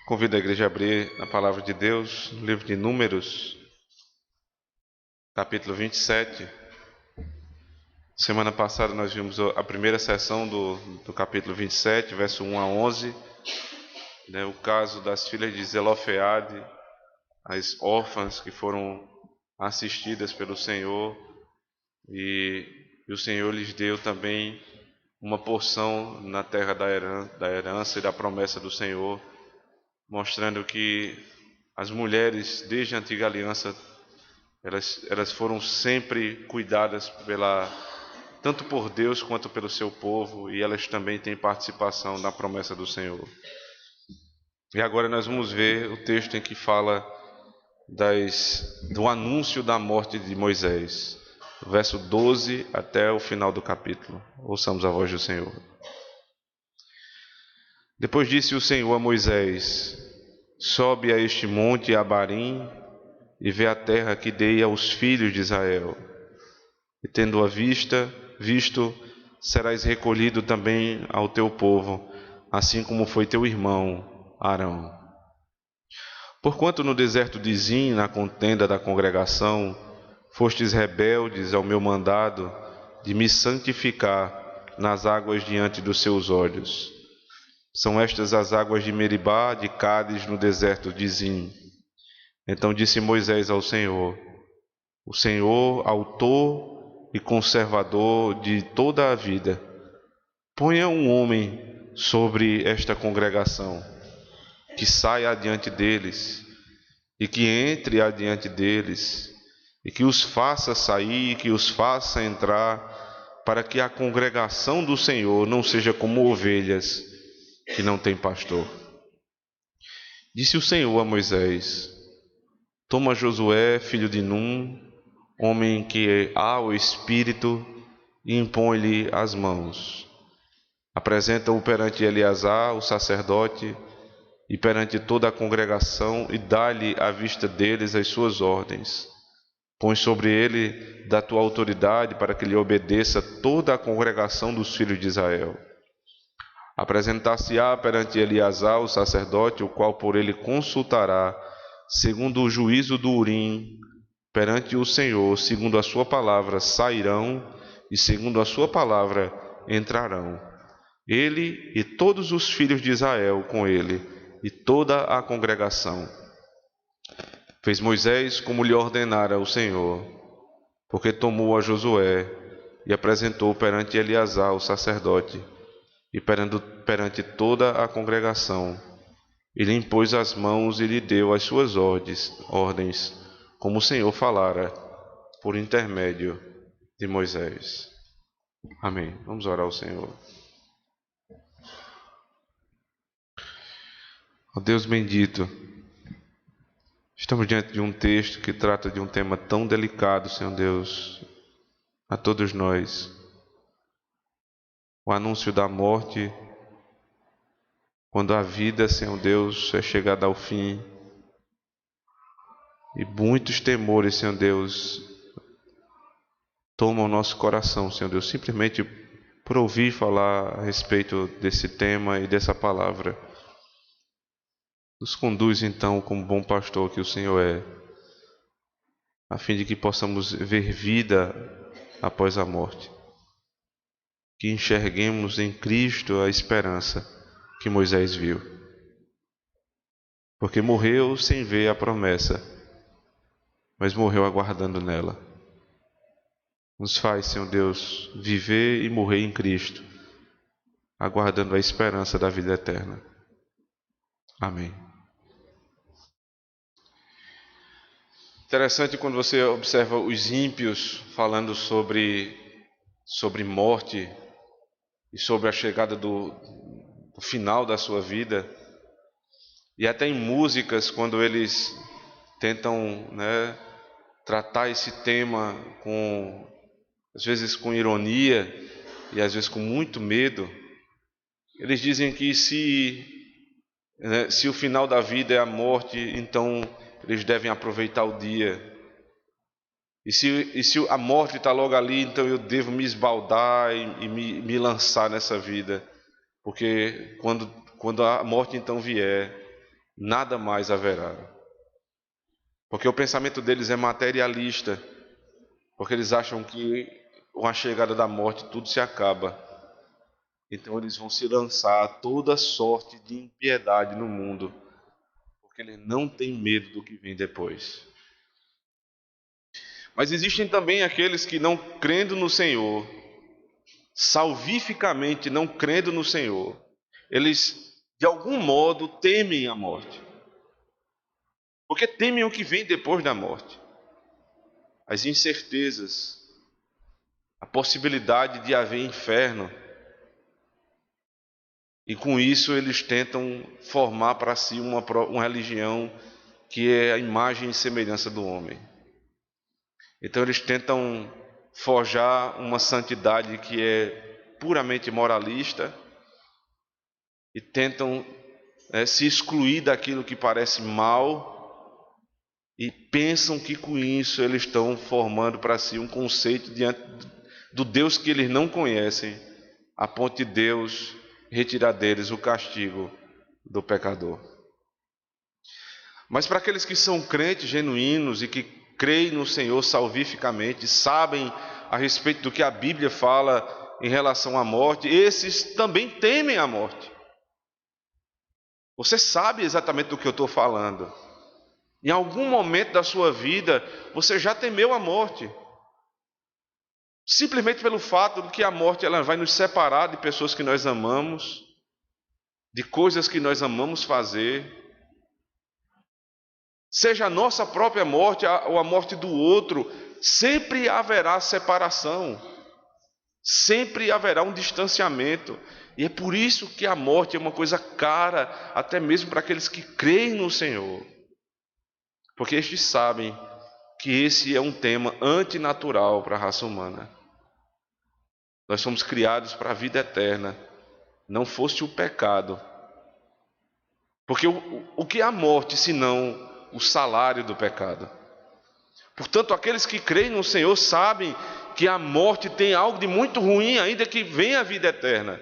Convido a igreja a abrir a palavra de Deus, no livro de Números, capítulo 27. Semana passada nós vimos a primeira sessão do capítulo 27, verso 1 a 11, o caso das filhas de Zelofeade, as órfãs que foram assistidas pelo Senhor, e o Senhor lhes deu também uma porção na terra da herança e da promessa do Senhor, mostrando que as mulheres, desde a antiga aliança, elas foram sempre cuidadas tanto por Deus quanto pelo seu povo, e elas também têm participação na promessa do Senhor. E agora nós vamos ver o texto em que fala do anúncio da morte de Moisés, verso 12 até o final do capítulo. Ouçamos a voz do Senhor. Depois disse o Senhor a Moisés: sobe a este monte Abarim e vê a terra que dei aos filhos de Israel. E tendo-a visto, serás recolhido também ao teu povo, assim como foi teu irmão Arão. Porquanto no deserto de Zim, na contenda da congregação, fostes rebeldes ao meu mandado de me santificar nas águas diante dos seus olhos. São estas as águas de Meribá, de Cádiz, no deserto de Zim. Então disse Moisés ao Senhor: o Senhor, autor e conservador de toda a vida, ponha um homem sobre esta congregação, que saia adiante deles, e que entre adiante deles, e que os faça sair, e que os faça entrar, para que a congregação do Senhor não seja como ovelhas que não têm pastor. Disse o Senhor a Moisés: toma Josué, filho de Num, homem que há o Espírito, e impõe-lhe as mãos. Apresenta-o perante Eleazar, o sacerdote, e perante toda a congregação, e dá-lhe à vista deles as suas ordens. Põe sobre ele da tua autoridade, para que lhe obedeça toda a congregação dos filhos de Israel. Apresentar-se-á perante Eleazar, o sacerdote, o qual por ele consultará, segundo o juízo do Urim, perante o Senhor, segundo a sua palavra sairão, e segundo a sua palavra entrarão. Ele e todos os filhos de Israel com ele, e toda a congregação. Fez Moisés como lhe ordenara o Senhor, porque tomou a Josué e apresentou perante Eleazar, o sacerdote, e perante toda a congregação. E lhe impôs as mãos e lhe deu as suas ordens, como o Senhor falara por intermédio de Moisés. Amém. Vamos orar ao Senhor. Ó Deus bendito, estamos diante de um texto que trata de um tema tão delicado, Senhor Deus, a todos nós. O anúncio da morte, quando a vida, Senhor Deus, é chegada ao fim. E muitos temores, Senhor Deus, tomam o nosso coração, Senhor Deus, simplesmente por ouvir falar a respeito desse tema e dessa palavra. Nos conduz, então, como bom pastor que o Senhor é, a fim de que possamos ver vida após a morte. Que enxerguemos em Cristo a esperança que Moisés viu. Porque morreu sem ver a promessa, mas morreu aguardando nela. Nos faz, Senhor Deus, viver e morrer em Cristo, aguardando a esperança da vida eterna. Amém. Interessante quando você observa os ímpios falando sobre morte e sobre a chegada do final da sua vida, e até em músicas, quando eles tentam, tratar esse tema às vezes com ironia e às vezes com muito medo. Eles dizem que se o final da vida é a morte, então eles devem aproveitar o dia. E se a morte está logo ali, então eu devo me esbaldar e me lançar nessa vida. Porque quando a morte então vier, nada mais haverá. Porque o pensamento deles é materialista, porque eles acham que com a chegada da morte tudo se acaba. Então eles vão se lançar a toda sorte de impiedade no mundo, porque eles não têm medo do que vem depois. Mas existem também aqueles que, não crendo no Senhor, salvificamente não crendo no Senhor, eles de algum modo temem a morte, porque temem o que vem depois da morte, as incertezas, a possibilidade de haver inferno, e com isso eles tentam formar para si uma religião que é a imagem e semelhança do homem. Então eles tentam forjar uma santidade que é puramente moralista e tentam se excluir daquilo que parece mal e pensam que com isso eles estão formando para si um conceito diante do Deus que eles não conhecem, a ponto de Deus retirar deles o castigo do pecador. Mas para aqueles que são crentes genuínos e que creem no Senhor salvificamente, sabem a respeito do que a Bíblia fala em relação à morte, esses também temem a morte. Você sabe exatamente do que eu estou falando. Em algum momento da sua vida, você já temeu a morte. Simplesmente pelo fato de que a morte ela vai nos separar de pessoas que nós amamos, de coisas que nós amamos fazer. Seja a nossa própria morte ou a morte do outro, sempre haverá separação, sempre haverá um distanciamento. E é por isso que a morte é uma coisa cara, até mesmo para aqueles que creem no Senhor. Porque estes sabem que esse é um tema antinatural para a raça humana. Nós somos criados para a vida eterna, não fosse o pecado. Porque o que é a morte, senão o salário do pecado? Portanto, aqueles que creem no Senhor sabem que a morte tem algo de muito ruim, ainda que venha a vida eterna.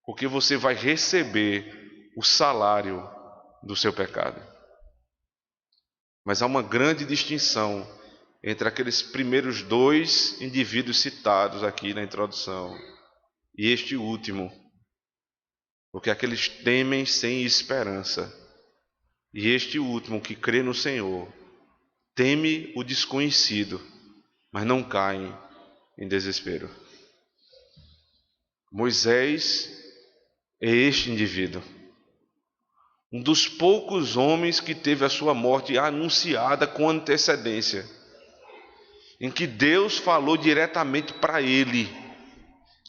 Porque você vai receber o salário do seu pecado. Mas há uma grande distinção entre aqueles primeiros dois indivíduos citados aqui na introdução e este último. Porque aqueles temem sem esperança. E este último que crê no Senhor teme o desconhecido, mas não cai em desespero. Moisés é este indivíduo, um dos poucos homens que teve a sua morte anunciada com antecedência, em que Deus falou diretamente para ele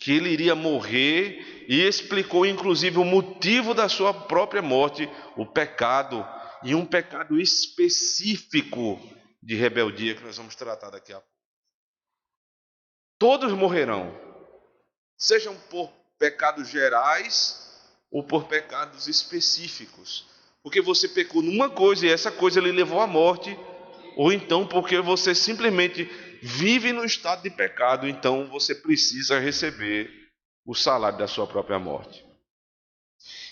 que ele iria morrer e explicou inclusive o motivo da sua própria morte, o pecado, e um pecado específico de rebeldia que nós vamos tratar daqui a pouco. Todos morrerão, sejam por pecados gerais ou por pecados específicos, porque você pecou numa coisa e essa coisa lhe levou à morte, ou então porque você simplesmente vive no estado de pecado, então você precisa receber o salário da sua própria morte.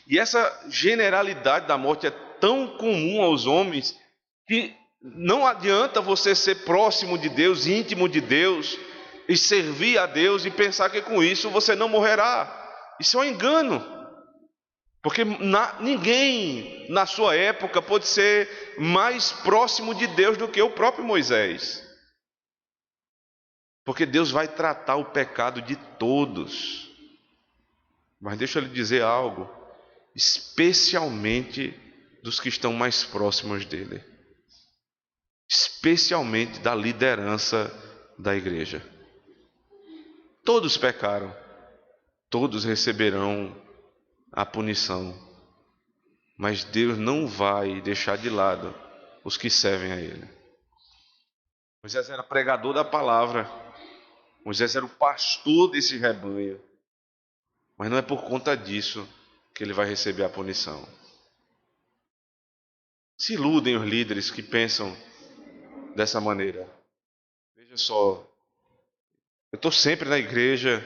E essa generalidade da morte é tão comum aos homens que não adianta você ser próximo de Deus, íntimo de Deus, e servir a Deus e pensar que com isso você não morrerá. Isso é um engano. Porque ninguém na sua época pôde ser mais próximo de Deus do que o próprio Moisés. Porque Deus vai tratar o pecado de todos. Mas deixa eu lhe dizer algo, especialmente dos que estão mais próximos dele. Especialmente da liderança da igreja. Todos pecaram, todos receberão a punição, mas Deus não vai deixar de lado os que servem a Ele. Moisés era pregador da palavra, Moisés era o pastor desse rebanho, mas não é por conta disso que ele vai receber a punição. Se iludem os líderes que pensam dessa maneira. Veja só, eu estou sempre na igreja,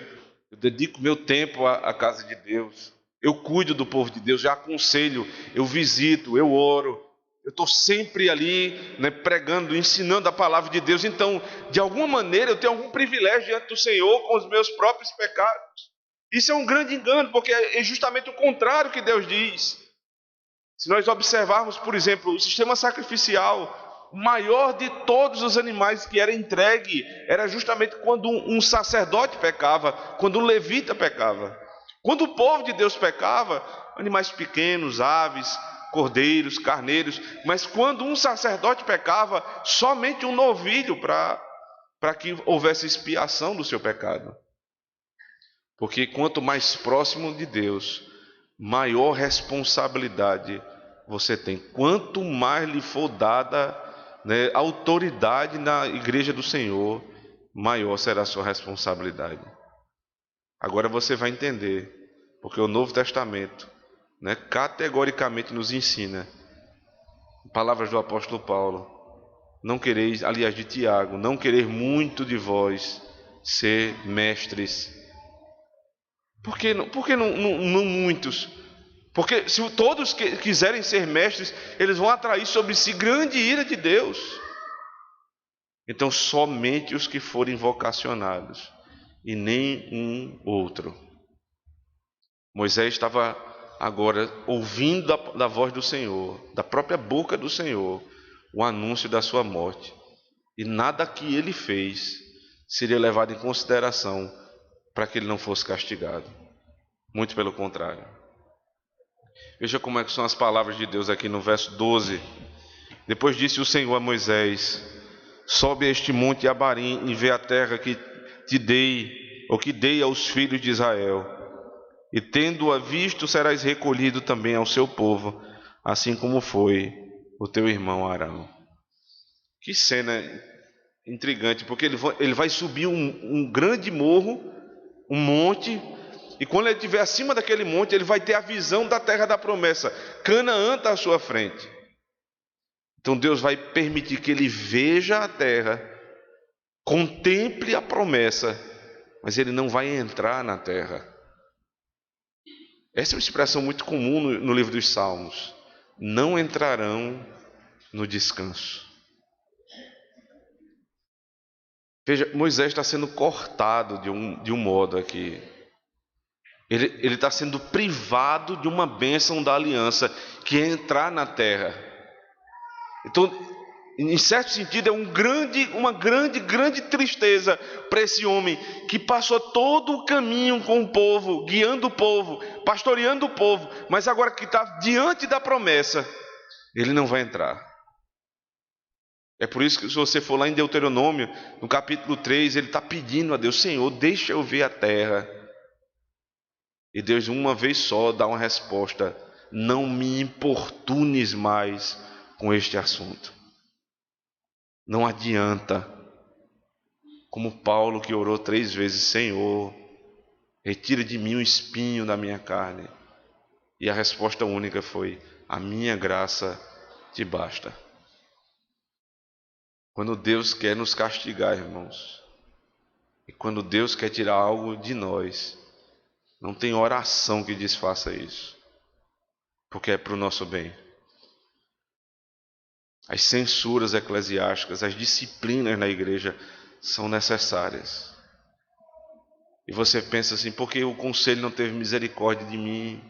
eu dedico meu tempo à casa de Deus, Eu cuido do povo de Deus, eu aconselho, eu visito, eu oro. Eu estou sempre ali, né, pregando, ensinando a palavra de Deus. Então, de alguma maneira, eu tenho algum privilégio diante do Senhor com os meus próprios pecados. Isso é um grande engano, porque é justamente o contrário que Deus diz. Se nós observarmos, por exemplo, o sistema sacrificial, o maior de todos os animais que era entregue, era justamente quando um sacerdote pecava, quando um levita pecava. Quando o povo de Deus pecava, animais pequenos, aves, cordeiros, carneiros, mas quando um sacerdote pecava, somente um novilho para que houvesse expiação do seu pecado. Porque quanto mais próximo de Deus, maior responsabilidade você tem. Quanto mais lhe for dada, né, autoridade na igreja do Senhor, maior será a sua responsabilidade. Agora você vai entender, porque o Novo Testamento, né, categoricamente nos ensina, palavras do apóstolo Paulo, não quereis, aliás de Tiago, não querer muito de vós ser mestres. Por que não muitos? Porque se todos quiserem ser mestres, eles vão atrair sobre si grande ira de Deus. Então somente os que forem vocacionados, e nem um outro. Moisés estava agora ouvindo da voz do Senhor, da própria boca do Senhor, o anúncio da sua morte. E nada que ele fez seria levado em consideração para que ele não fosse castigado. Muito pelo contrário. Veja como é que são as palavras de Deus aqui no verso 12. Depois disse o Senhor a Moisés: sobe a este monte Abarim e vê a terra que te dei, ou que dei aos filhos de Israel. E tendo-a visto, serás recolhido também ao seu povo, assim como foi o teu irmão Arão. Que cena intrigante, porque ele vai subir um grande morro, um monte, e quando ele estiver acima daquele monte, ele vai ter a visão da terra da promessa. Canaã está à sua frente. Então Deus vai permitir que ele veja a terra, contemple a promessa, mas ele não vai entrar na terra. Essa é uma expressão muito comum no livro dos Salmos. Não entrarão no descanso. Veja, Moisés está sendo cortado de um modo aqui. Ele está sendo privado de uma bênção da aliança, que é entrar na terra. Então, em certo sentido, é uma grande tristeza para esse homem que passou todo o caminho com o povo, guiando o povo, pastoreando o povo, mas agora que está diante da promessa, ele não vai entrar. É por isso que se você for lá em Deuteronômio, no capítulo 3, ele está pedindo a Deus: Senhor, deixa eu ver a terra. E Deus, uma vez só, dá uma resposta: não me importunes mais com este assunto. Não adianta. Como Paulo, que orou 3 vezes: Senhor, retira de mim o espinho da minha carne. E a resposta única foi: a minha graça te basta. Quando Deus quer nos castigar, irmãos, e quando Deus quer tirar algo de nós, não tem oração que desfaça isso, porque é para o nosso bem. As censuras eclesiásticas, as disciplinas na igreja são necessárias. E você pensa assim: por que o conselho não teve misericórdia de mim?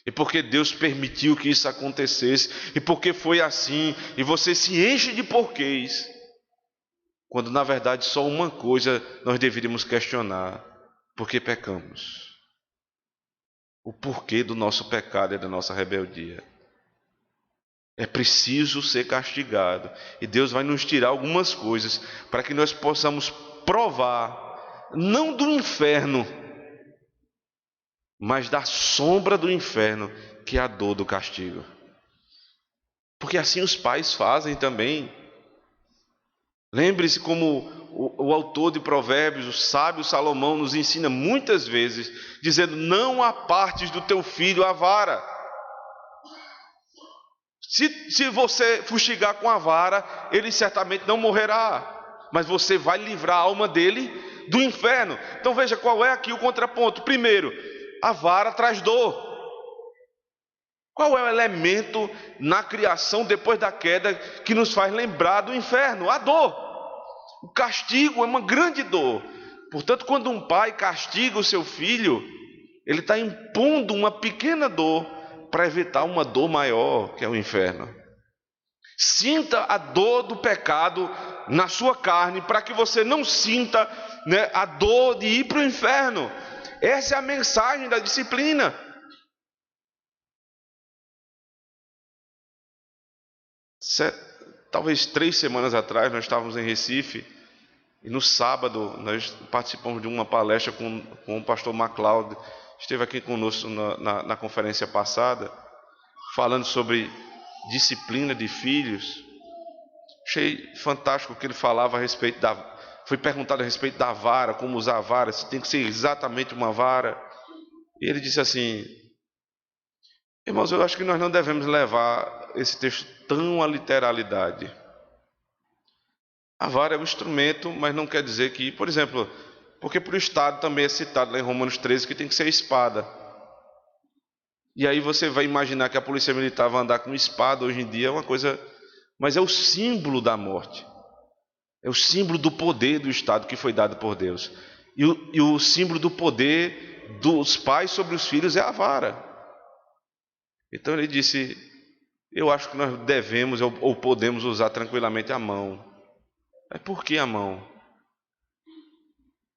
E por que Deus permitiu que isso acontecesse? E por que foi assim? E você se enche de porquês, quando na verdade só uma coisa nós deveríamos questionar: por que pecamos? O porquê do nosso pecado e da nossa rebeldia. É preciso ser castigado. E Deus vai nos tirar algumas coisas para que nós possamos provar, não do inferno, mas da sombra do inferno, que é a dor do castigo. Porque assim os pais fazem também. Lembre-se como o autor de Provérbios, o sábio Salomão, nos ensina muitas vezes, dizendo: não apartes do teu filho a vara. Se você fustigar com a vara, ele certamente não morrerá, mas você vai livrar a alma dele do inferno. Então veja qual é aqui o contraponto. Primeiro, a vara traz dor. Qual é o elemento na criação depois da queda que nos faz lembrar do inferno? A dor. O castigo é uma grande dor. Portanto, quando um pai castiga o seu filho, ele está impondo uma pequena dor para evitar uma dor maior, que é o inferno. Sinta a dor do pecado na sua carne, para que você não sinta, né, a dor de ir para o inferno. Essa é a mensagem da disciplina. Talvez 3 semanas atrás, nós estávamos em Recife, e no sábado nós participamos de uma palestra com o pastor MacLeod, esteve aqui conosco na conferência passada, falando sobre disciplina de filhos. Achei fantástico o que ele falava a respeito foi perguntado a respeito da vara, como usar a vara, se tem que ser exatamente uma vara. E ele disse assim: irmãos, eu acho que nós não devemos levar esse texto tão à literalidade. A vara é um instrumento, mas não quer dizer que, por exemplo, porque para o Estado também é citado lá em Romanos 13 que tem que ser espada. E aí você vai imaginar que a polícia militar vai andar com espada hoje em dia, é uma coisa, mas é o símbolo da morte. É o símbolo do poder do Estado que foi dado por Deus. E o símbolo do poder dos pais sobre os filhos é a vara. Então ele disse: eu acho que nós devemos ou podemos usar tranquilamente a mão. Mas por que a mão?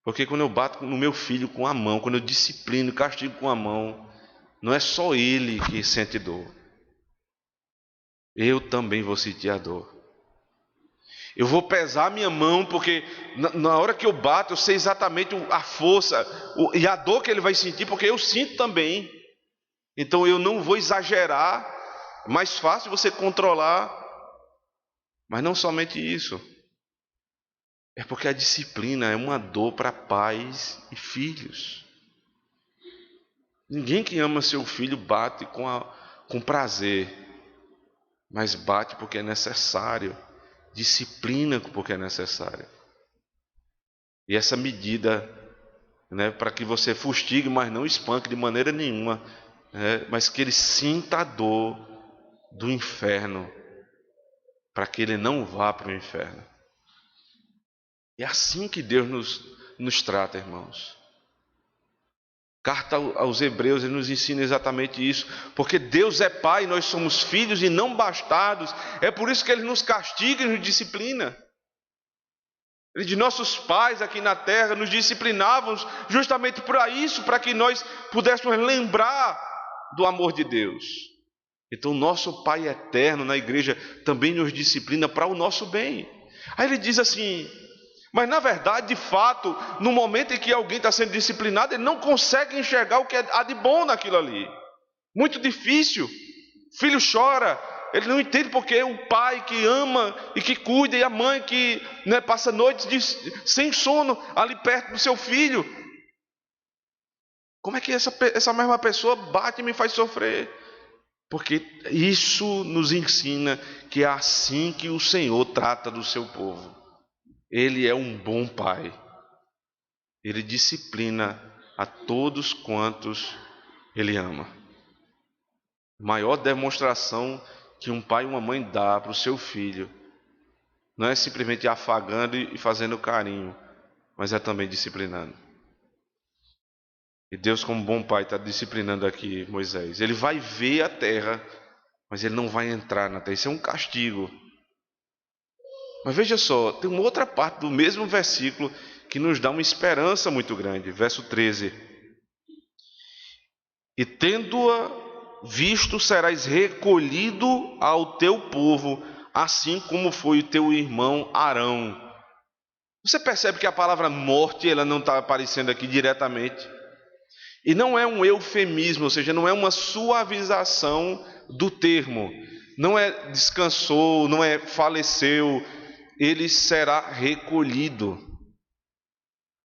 Porque quando eu bato no meu filho com a mão, quando eu disciplino e castigo com a mão, não é só ele que sente dor. Eu também vou sentir a dor. Eu vou pesar a minha mão, porque na hora que eu bato, eu sei exatamente a força e a dor que ele vai sentir, porque eu sinto também. Então eu não vou exagerar, é mais fácil você controlar. Mas não somente isso. É porque a disciplina é uma dor para pais e filhos. Ninguém que ama seu filho bate com prazer, mas bate porque é necessário. Disciplina porque é necessário. E essa medida, né, para que você fustigue, mas não espanque de maneira nenhuma, né, mas que ele sinta a dor do inferno, para que ele não vá para o inferno. É assim que Deus nos trata, irmãos. Carta aos Hebreus, ele nos ensina exatamente isso, porque Deus é Pai, nós somos filhos e não bastardos. É por isso que Ele nos castiga e nos disciplina. Ele diz: nossos pais aqui na terra nos disciplinavam justamente para isso, para que nós pudéssemos lembrar do amor de Deus. Então nosso Pai eterno na igreja também nos disciplina para o nosso bem. Aí ele diz assim: mas na verdade, de fato, no momento em que alguém está sendo disciplinado, ele não consegue enxergar o que há de bom naquilo ali. Muito difícil. O filho chora, ele não entende porque o pai que ama e que cuida, e a mãe que, né, passa noites sem sono ali perto do seu filho. Como é que essa mesma pessoa bate e me faz sofrer? Porque isso nos ensina que é assim que o Senhor trata do seu povo. Ele é um bom pai. Ele disciplina a todos quantos ele ama. A maior demonstração que um pai e uma mãe dá para o seu filho não é simplesmente afagando e fazendo carinho, mas é também disciplinando. E Deus, como bom pai, está disciplinando aqui Moisés. Ele vai ver a terra, mas ele não vai entrar na terra. Isso é um castigo. Mas veja só, tem uma outra parte do mesmo versículo que nos dá uma esperança muito grande. Verso 13. E tendo-a visto, serás recolhido ao teu povo, assim como foi o teu irmão Arão. Você percebe que a palavra morte, ela não está aparecendo aqui diretamente. E não é um eufemismo, ou seja, não é uma suavização do termo. Não é descansou, não é faleceu. Ele será recolhido.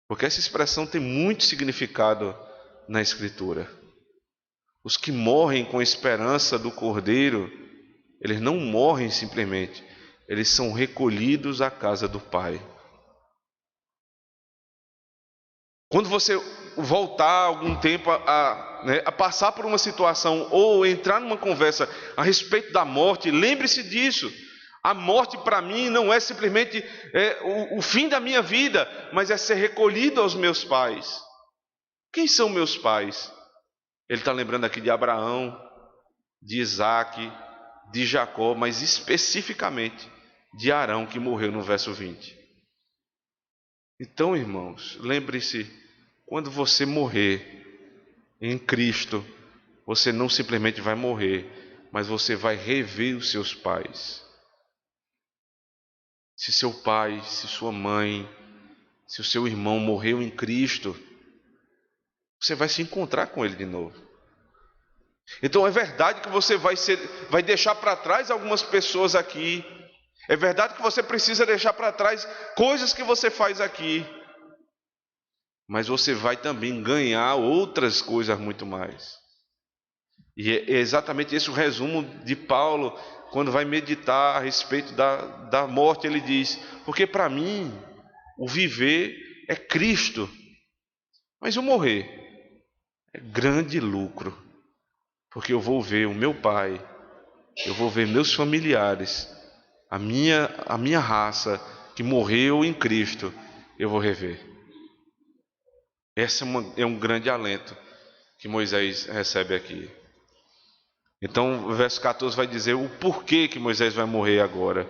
Porque essa expressão tem muito significado na Escritura. Os que morrem com a esperança do Cordeiro, eles não morrem simplesmente, eles são recolhidos à casa do Pai. Quando você voltar algum tempo a passar por uma situação ou entrar numa conversa a respeito da morte, lembre-se disso. A morte para mim não é simplesmente o fim da minha vida, mas é ser recolhido aos meus pais. Quem são meus pais? Ele está lembrando aqui de Abraão, de Isaque, de Jacó, mas especificamente de Arão, que morreu no verso 20. Então, irmãos, lembre-se, quando você morrer em Cristo, você não simplesmente vai morrer, mas você vai rever os seus pais. Se seu pai, se sua mãe, se o seu irmão morreu em Cristo, você vai se encontrar com ele de novo. Então é verdade que você vai deixar para trás algumas pessoas aqui. É verdade que você precisa deixar para trás coisas que você faz aqui. Mas você vai também ganhar outras coisas muito mais. E é exatamente esse o resumo de Paulo, quando vai meditar a respeito da morte. Ele diz: porque para mim o viver é Cristo, mas o morrer é grande lucro, porque eu vou ver o meu pai, eu vou ver meus familiares, a minha raça que morreu em Cristo, eu vou rever. Esse é um grande alento que Moisés recebe aqui. Então, o verso 14 vai dizer o porquê que Moisés vai morrer agora.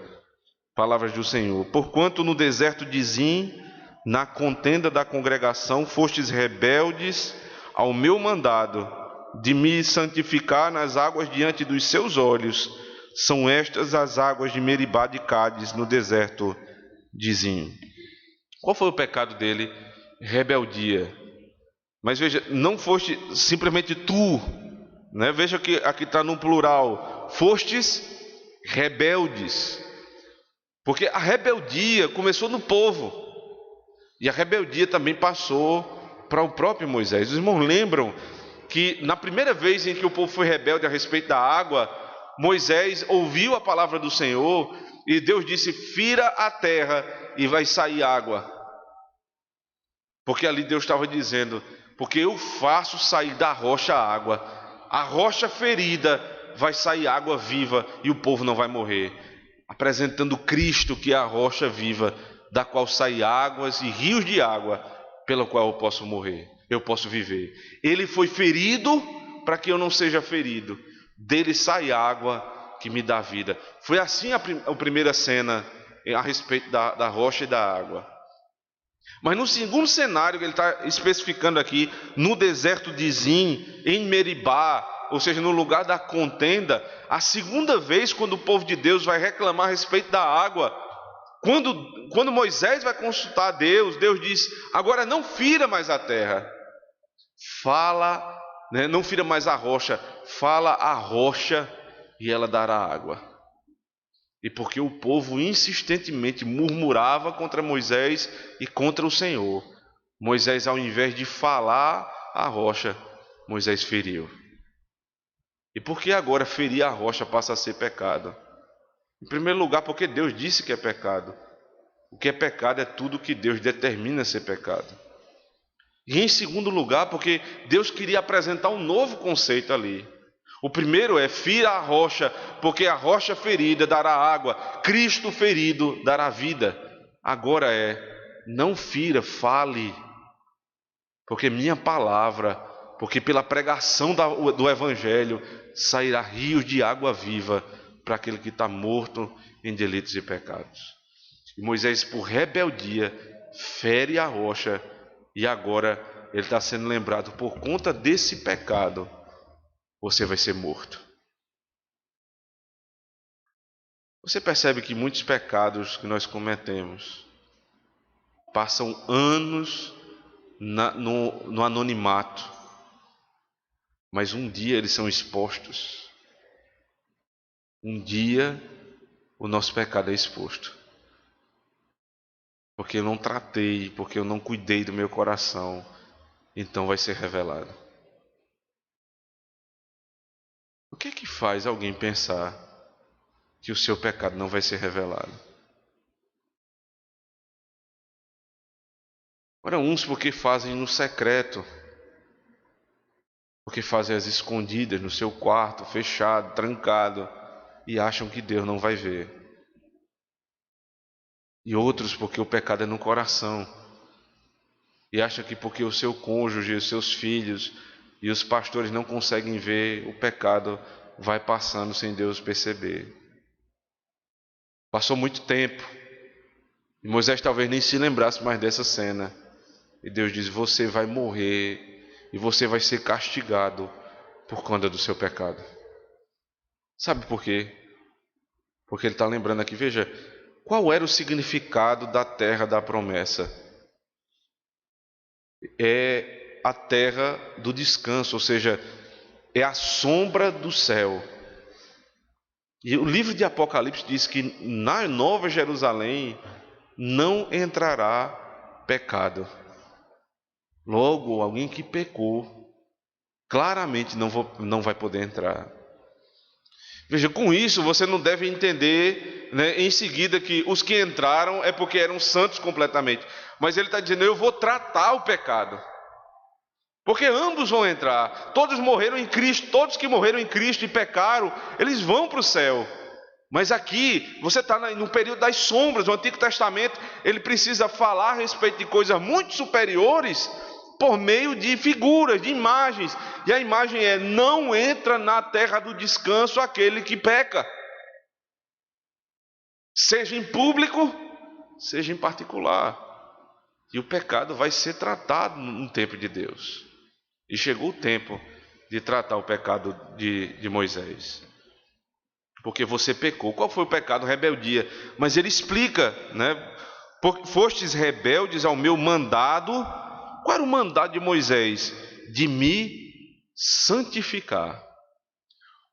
Palavras do Senhor: porquanto no deserto de Zim, na contenda da congregação, fostes rebeldes ao meu mandado, de me santificar nas águas diante dos seus olhos. São estas as águas de Meribá de Cádiz, no deserto de Zim. Qual foi o pecado dele? Rebeldia. Mas veja, não foste simplesmente tu, né? Veja que aqui está no plural: fostes rebeldes. Porque a rebeldia começou no povo, e a rebeldia também passou para o próprio Moisés. Os irmãos lembram que na primeira vez em que o povo foi rebelde a respeito da água, Moisés ouviu a palavra do Senhor e Deus disse: fira a terra e vai sair água. Porque ali Deus estava dizendo: porque eu faço sair da rocha água, a rocha ferida vai sair água viva e o povo não vai morrer. Apresentando Cristo, que é a rocha viva, da qual saem águas e rios de água, pela qual eu posso morrer, eu posso viver. Ele foi ferido para que eu não seja ferido. Dele sai água que me dá vida. Foi assim a primeira cena a respeito da rocha e da água. Mas no segundo cenário que ele está especificando aqui, no deserto de Zim, em Meribá, ou seja, no lugar da contenda, a segunda vez quando o povo de Deus vai reclamar a respeito da água, quando Moisés vai consultar a Deus, Deus diz: agora não fira mais a terra, fala, né, não fira mais a rocha, fala a rocha e ela dará água. E porque o povo insistentemente murmurava contra Moisés e contra o Senhor, Moisés, ao invés de falar a rocha, Moisés feriu. E por que agora ferir a rocha passa a ser pecado? Em primeiro lugar, porque Deus disse que é pecado. O que é pecado é tudo que Deus determina ser pecado. E em segundo lugar, porque Deus queria apresentar um novo conceito ali. O primeiro é: fira a rocha, porque a rocha ferida dará água, Cristo ferido dará vida. Agora é: não fira, fale, porque minha palavra, porque pela pregação do Evangelho sairá rios de água viva para aquele que está morto em delitos e pecados. E Moisés, por rebeldia, fere a rocha, e agora ele está sendo lembrado: por conta desse pecado, você vai ser morto. Você percebe que muitos pecados que nós cometemos passam anos no anonimato, mas um dia eles são expostos. Um dia o nosso pecado é exposto. Porque eu não tratei, porque eu não cuidei do meu coração, então vai ser revelado. O que é que faz alguém pensar que o seu pecado não vai ser revelado? Ora, uns porque fazem no secreto, porque fazem as escondidas no seu quarto, fechado, trancado, e acham que Deus não vai ver. E outros porque o pecado é no coração, e acham que porque o seu cônjuge, os seus filhos e os pastores não conseguem ver, o pecado vai passando sem Deus perceber. Passou muito tempo, e Moisés talvez nem se lembrasse mais dessa cena. E Deus diz: você vai morrer e você vai ser castigado por conta do seu pecado. Sabe por quê? Porque ele está lembrando aqui, veja, qual era o significado da terra da promessa? É a terra do descanso, ou seja, é a sombra do céu. E o livro de Apocalipse diz que na Nova Jerusalém não entrará pecado. Logo, alguém que pecou, claramente não vai poder entrar. Veja, com isso você não deve entender, em seguida que os que entraram é porque eram santos completamente. Mas ele está dizendo: eu vou tratar o pecado. Porque ambos vão entrar. Todos morreram em Cristo. Todos que morreram em Cristo e pecaram, eles vão para o céu. Mas aqui, você está no período das sombras. O Antigo Testamento, ele precisa falar a respeito de coisas muito superiores por meio de figuras, de imagens. E a imagem é: não entra na terra do descanso aquele que peca. Seja em público, seja em particular. E o pecado vai ser tratado no tempo de Deus. E chegou o tempo de tratar o pecado de Moisés. Porque você pecou. Qual foi o pecado? Rebeldia. Mas ele explica, Fostes rebeldes ao meu mandado. Qual era o mandado de Moisés? De me santificar.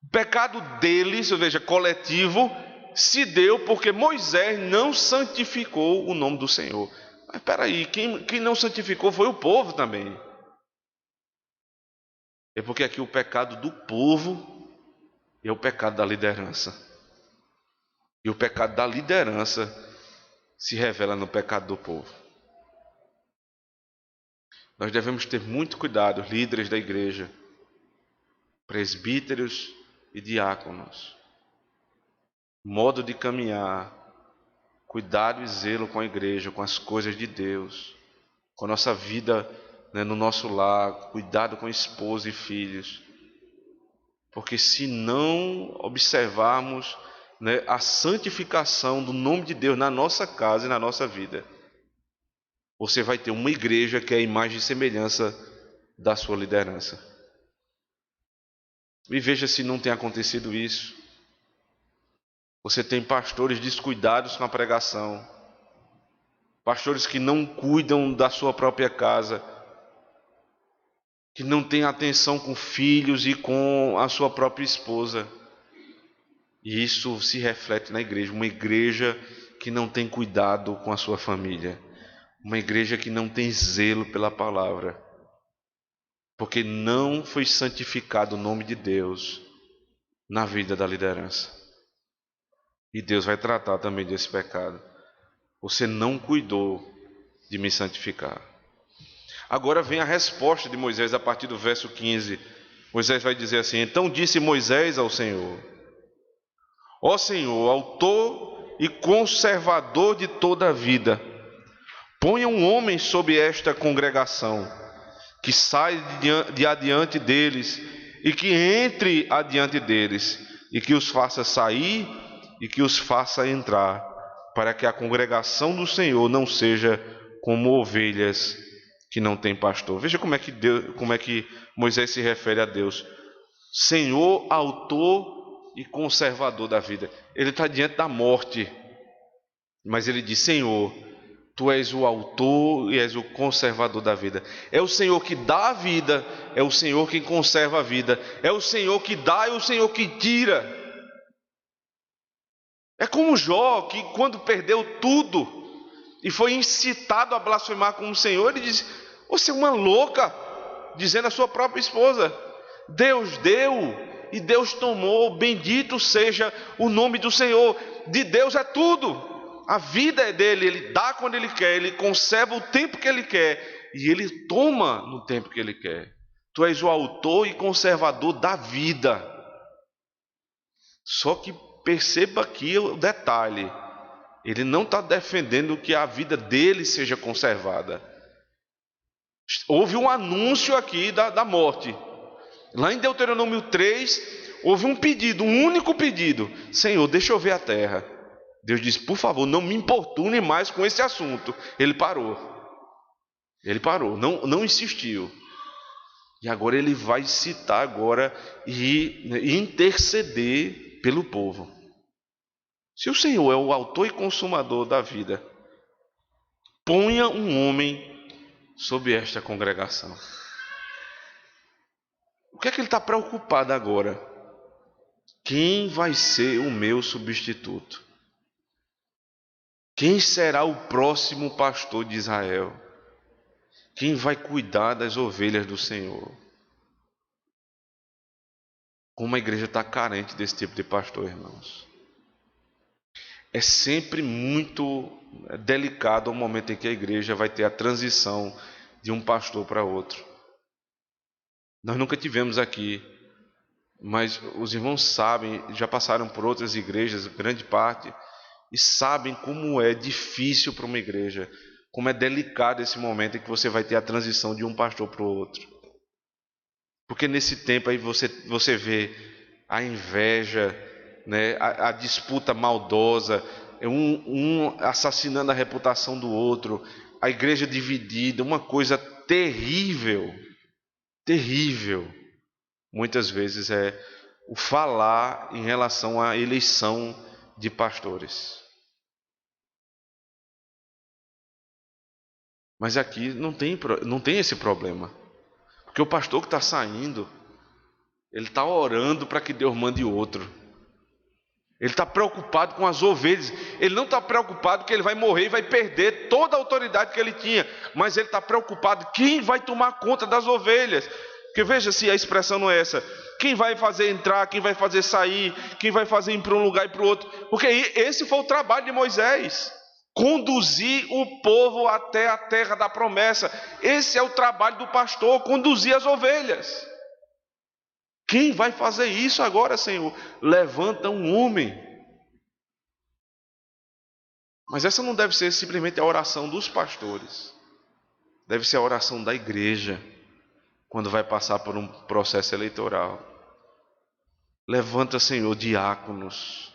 O pecado deles, ou seja, coletivo, se deu porque Moisés não santificou o nome do Senhor. Mas espera aí, quem não santificou foi o povo também. É porque aqui o pecado do povo é o pecado da liderança. E o pecado da liderança se revela no pecado do povo. Nós devemos ter muito cuidado, líderes da igreja, presbíteros e diáconos. Modo de caminhar, cuidado e zelo com a igreja, com as coisas de Deus, com a nossa vida, no nosso lar, cuidado com a esposa e filhos. Porque se não observarmos, a santificação do nome de Deus na nossa casa e na nossa vida, você vai ter uma igreja que é a imagem e semelhança da sua liderança. E veja se não tem acontecido isso. Você tem pastores descuidados com a pregação, pastores que não cuidam da sua própria casa, que não têm atenção com filhos e com a sua própria esposa. E isso se reflete na igreja, uma igreja que não tem cuidado com a sua família, uma igreja que não tem zelo pela palavra, porque não foi santificado o nome de Deus na vida da liderança. E Deus vai tratar também desse pecado. Você não cuidou de me santificar. Agora vem a resposta de Moisés a partir do verso 15. Moisés vai dizer assim: então disse Moisés ao Senhor: ó Senhor, autor e conservador de toda a vida, ponha um homem sobre esta congregação, que saia de adiante deles, e que entre adiante deles, e que os faça sair, e que os faça entrar, para que a congregação do Senhor não seja como ovelhas que não têm pastor. Veja como é que Moisés se refere a Deus: Senhor, autor e conservador da vida. Ele está diante da morte, mas ele diz: Senhor, Tu és o autor e és o conservador da vida. É o Senhor que dá a vida, é o Senhor quem conserva a vida, é o Senhor que dá e o Senhor que tira. É como Jó, que quando perdeu tudo e foi incitado a blasfemar com o Senhor, ele diz: você é uma louca, dizendo à sua própria esposa: Deus deu e Deus tomou, bendito seja o nome do Senhor. De Deus é tudo. A vida é dele, ele dá quando ele quer, ele conserva o tempo que ele quer e ele toma no tempo que ele quer. Tu és o autor e conservador da vida. Só que perceba aqui o detalhe: ele não está defendendo que a vida dele seja conservada. Houve um anúncio aqui da morte. Lá em Deuteronômio 3, houve um pedido, um único pedido: Senhor, deixa eu ver a terra. Deus disse: por favor, não me importune mais com esse assunto. Ele parou, não insistiu. E agora ele vai citar agora e interceder pelo povo. Se o Senhor é o autor e consumador da vida, ponha um homem sobre esta congregação. O que é que ele está preocupado agora? Quem vai ser o meu substituto? Quem será o próximo pastor de Israel? Quem vai cuidar das ovelhas do Senhor? Como a igreja está carente desse tipo de pastor, irmãos. É sempre muito delicado o momento em que a igreja vai ter a transição de um pastor para outro. Nós nunca tivemos aqui, mas os irmãos sabem, já passaram por outras igrejas, grande parte, e sabem como é difícil para uma igreja, como é delicado esse momento em que você vai ter a transição de um pastor para o outro. Porque nesse tempo aí você vê a inveja, né, a disputa maldosa, um assassinando a reputação do outro, a igreja dividida, uma coisa terrível, terrível. Muitas vezes é o falar em relação à eleição de pastores. Mas aqui não tem esse problema. Porque o pastor que está saindo, ele está orando para que Deus mande outro. Ele está preocupado com as ovelhas. Ele não está preocupado que ele vai morrer e vai perder toda a autoridade que ele tinha. Mas ele está preocupado quem vai tomar conta das ovelhas. Porque veja se a expressão não é essa. Quem vai fazer entrar, quem vai fazer sair, quem vai fazer ir para um lugar e para o outro. Porque esse foi o trabalho de Moisés. Conduzir o povo até a terra da promessa. Esse é o trabalho do pastor, conduzir as ovelhas. Quem vai fazer isso agora, Senhor? Levanta um homem. Mas essa não deve ser simplesmente a oração dos pastores. Deve ser a oração da igreja, quando vai passar por um processo eleitoral. Levanta, Senhor, diáconos.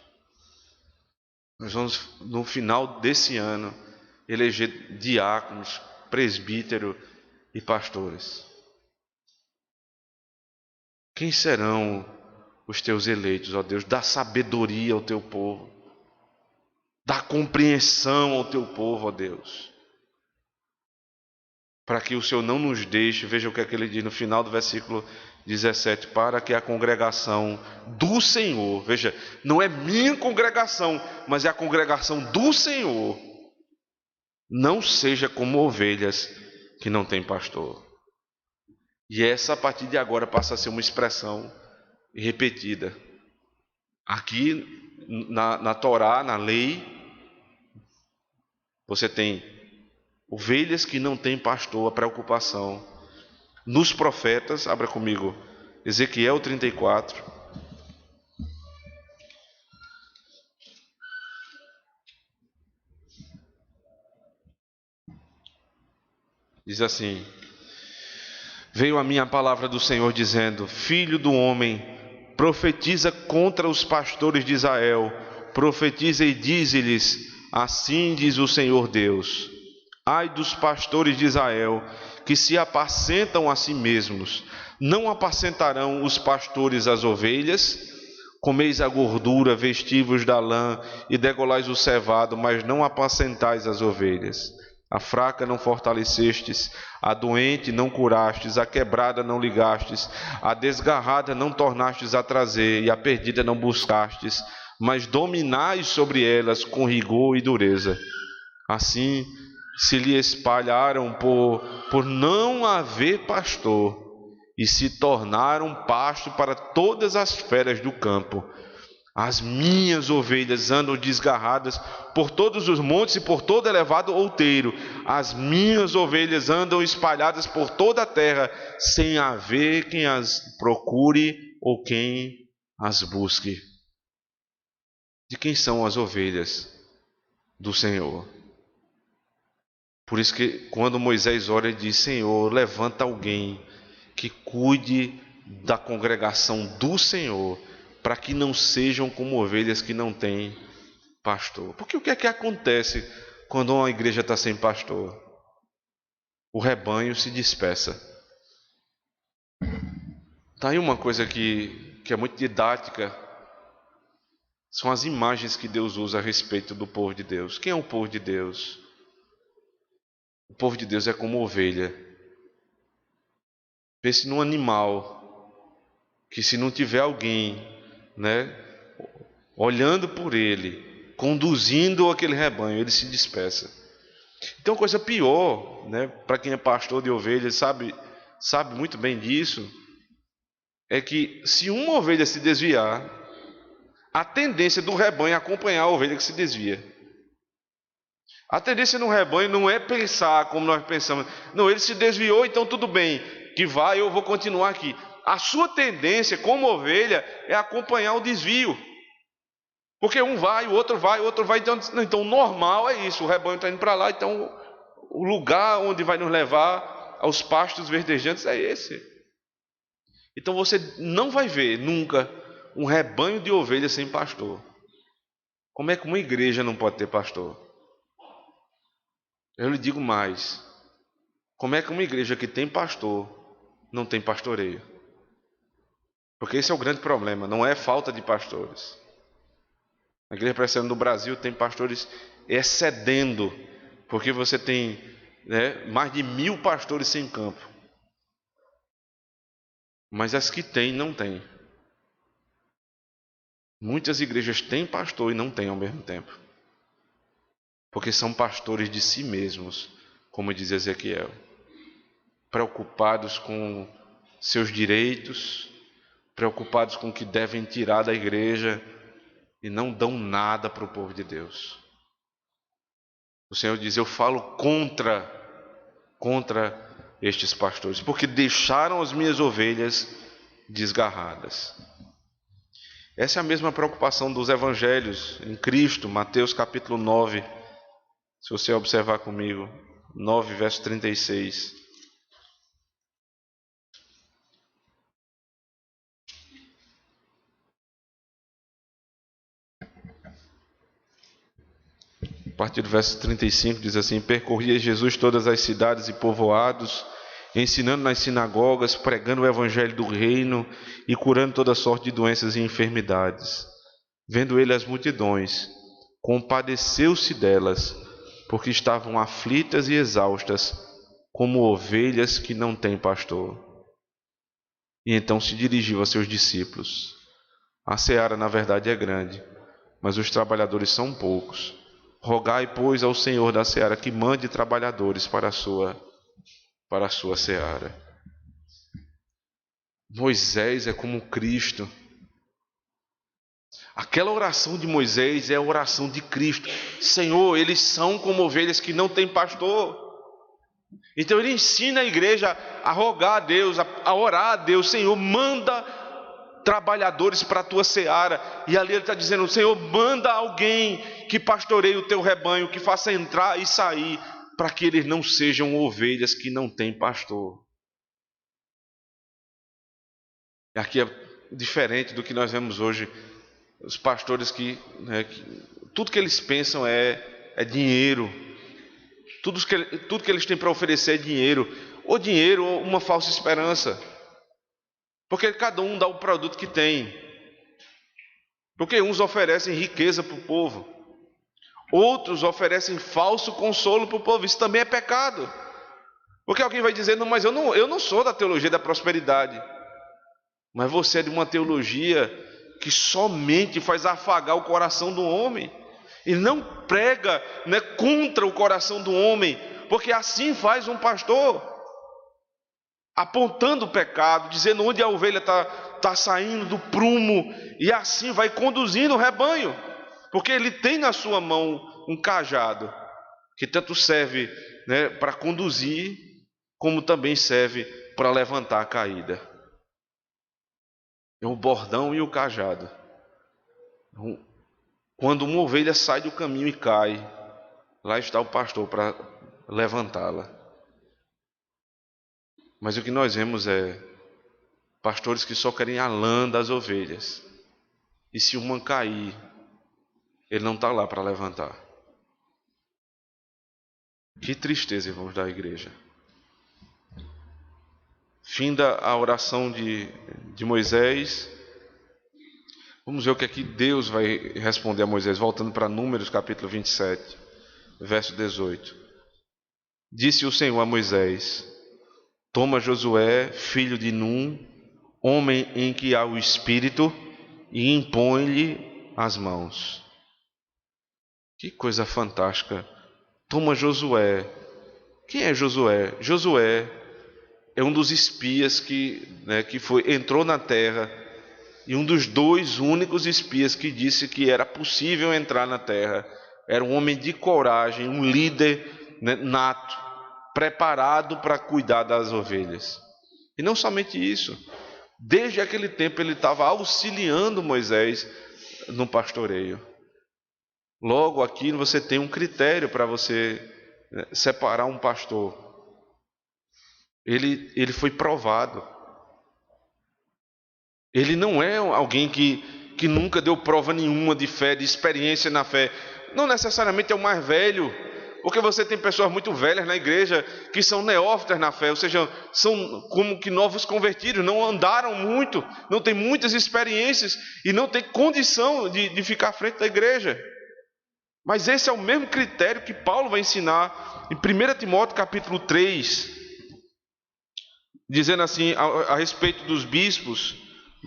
Nós vamos, no final desse ano, eleger diáconos, presbítero e pastores. Quem serão os teus eleitos, ó Deus? Dá sabedoria ao teu povo. Dá compreensão ao teu povo, ó Deus. Para que o Senhor não nos deixe, veja o que é que ele diz no final do versículo 17, para que a congregação do Senhor, veja, não é minha congregação, mas é a congregação do Senhor, não seja como ovelhas que não têm pastor. E essa, a partir de agora, passa a ser uma expressão repetida. Aqui na Torá, na lei, você tem ovelhas que não têm pastor, a preocupação. Nos profetas, abra comigo, Ezequiel 34. Diz assim: veio a mim a palavra do Senhor dizendo: filho do homem, profetiza contra os pastores de Israel, profetiza e dize-lhes: assim diz o Senhor Deus. Ai dos pastores de Israel, que se apacentam a si mesmos. Não apacentarão os pastores as ovelhas? Comeis a gordura, vestivos da lã e degolais o cevado, mas não apacentais as ovelhas. A fraca não fortalecestes, a doente não curastes, a quebrada não ligastes, a desgarrada não tornastes a trazer, e a perdida não buscastes, mas dominais sobre elas com rigor e dureza. Assim se lhe espalharam por não haver pastor, e se tornaram pasto para todas as feras do campo. As minhas ovelhas andam desgarradas por todos os montes e por todo elevado outeiro. As minhas ovelhas andam espalhadas por toda a terra, sem haver quem as procure ou quem as busque. De quem são as ovelhas? Do Senhor. Por isso que quando Moisés ora, ele diz: Senhor, levanta alguém que cuide da congregação do Senhor, para que não sejam como ovelhas que não têm pastor. Porque o que é que acontece quando uma igreja está sem pastor? O rebanho se dispersa. Está aí uma coisa que é muito didática. São as imagens que Deus usa a respeito do povo de Deus. Quem é o povo de Deus? O povo de Deus é como ovelha. Pense num animal que, se não tiver alguém, olhando por ele, conduzindo aquele rebanho, ele se dispersa. Então, coisa pior, para quem é pastor de ovelhas, sabe muito bem disso, é que se uma ovelha se desviar, a tendência do rebanho é acompanhar a ovelha que se desvia. A tendência no rebanho não é pensar como nós pensamos. Não, ele se desviou, então tudo bem, que vai, eu vou continuar aqui. A sua tendência como ovelha é acompanhar o desvio. Porque um vai, o outro vai. Então o normal é isso, o rebanho está indo para lá, então o lugar onde vai nos levar aos pastos verdejantes é esse. Então você não vai ver nunca um rebanho de ovelhas sem pastor. Como é que uma igreja não pode ter pastor? Eu lhe digo mais. Como é que uma igreja que tem pastor não tem pastoreio? Porque esse é o grande problema, não é falta de pastores. A igreja presbiteriana do Brasil tem pastores excedendo, porque você tem mais de 1000 pastores sem campo. Mas as que tem, não tem. Muitas igrejas têm pastor e não têm ao mesmo tempo. Porque são pastores de si mesmos, como diz Ezequiel. Preocupados com seus direitos, preocupados com o que devem tirar da igreja e não dão nada para o povo de Deus. O Senhor diz: eu falo contra estes pastores, porque deixaram as minhas ovelhas desgarradas. Essa é a mesma preocupação dos evangelhos em Cristo, Mateus capítulo 9, se você observar comigo, 9 verso 36. A partir do verso 35 diz assim: percorria Jesus todas as cidades e povoados, ensinando nas sinagogas, pregando o evangelho do reino e curando toda sorte de doenças e enfermidades. Vendo ele as multidões, compadeceu-se delas, porque estavam aflitas e exaustas, como ovelhas que não têm pastor. E então se dirigiu a seus discípulos: a seara, na verdade, é grande, mas os trabalhadores são poucos. Rogai, pois, ao Senhor da seara que mande trabalhadores para a sua seara. Moisés é como Cristo. Aquela oração de Moisés é a oração de Cristo. Senhor, eles são como ovelhas que não têm pastor. Então ele ensina a igreja a rogar a Deus, a orar a Deus: Senhor, manda trabalhadores para a tua seara. E ali ele está dizendo: Senhor, manda alguém que pastoreie o teu rebanho, que faça entrar e sair, para que eles não sejam ovelhas que não têm pastor. E aqui é diferente do que nós vemos hoje. Os pastores que tudo que eles pensam é dinheiro. Tudo que eles têm para oferecer é dinheiro. Ou dinheiro ou uma falsa esperança. Porque cada um dá o produto que tem. Porque uns oferecem riqueza para o povo, outros oferecem falso consolo para o povo. Isso também é pecado. Porque alguém vai dizer: não, mas eu não sou da teologia da prosperidade. Mas você é de uma teologia que somente faz afagar o coração do homem. E não prega contra o coração do homem. Porque assim faz um pastor, apontando o pecado, dizendo onde a ovelha está está saindo do prumo, e assim vai conduzindo o rebanho, porque ele tem na sua mão um cajado, que tanto serve, né, para conduzir, como também serve para levantar a caída. É o bordão e o cajado. Quando uma ovelha sai do caminho e cai, lá está o pastor para levantá-la. Mas o que nós vemos é pastores que só querem a lã das ovelhas. E se uma cair, ele não está lá para levantar. Que tristeza, irmãos da igreja. Finda a oração de Moisés. Vamos ver o que é que Deus vai responder a Moisés, voltando para Números capítulo 27, verso 18. Disse o Senhor a Moisés: toma Josué, filho de Num, homem em que há o Espírito, e impõe-lhe as mãos. Que coisa fantástica. Toma Josué. Quem é Josué? Josué é um dos espias que entrou na terra, e um dos dois únicos espias que disse que era possível entrar na terra. Era um homem de coragem, um líder, né, nato, preparado para cuidar das ovelhas. E não somente isso, desde aquele tempo ele estava auxiliando Moisés no pastoreio. Logo aqui você tem um critério para você, né, separar um pastor. Ele foi provado. Ele não é alguém que nunca deu prova nenhuma de fé, de experiência na fé. Não necessariamente é o mais velho, porque você tem pessoas muito velhas na igreja que são neófitas na fé, ou seja, são como que novos convertidos, não andaram muito, não têm muitas experiências e não têm condição de ficar à frente da igreja. Mas esse é o mesmo critério que Paulo vai ensinar em 1 Timóteo capítulo 3, dizendo assim a respeito dos bispos,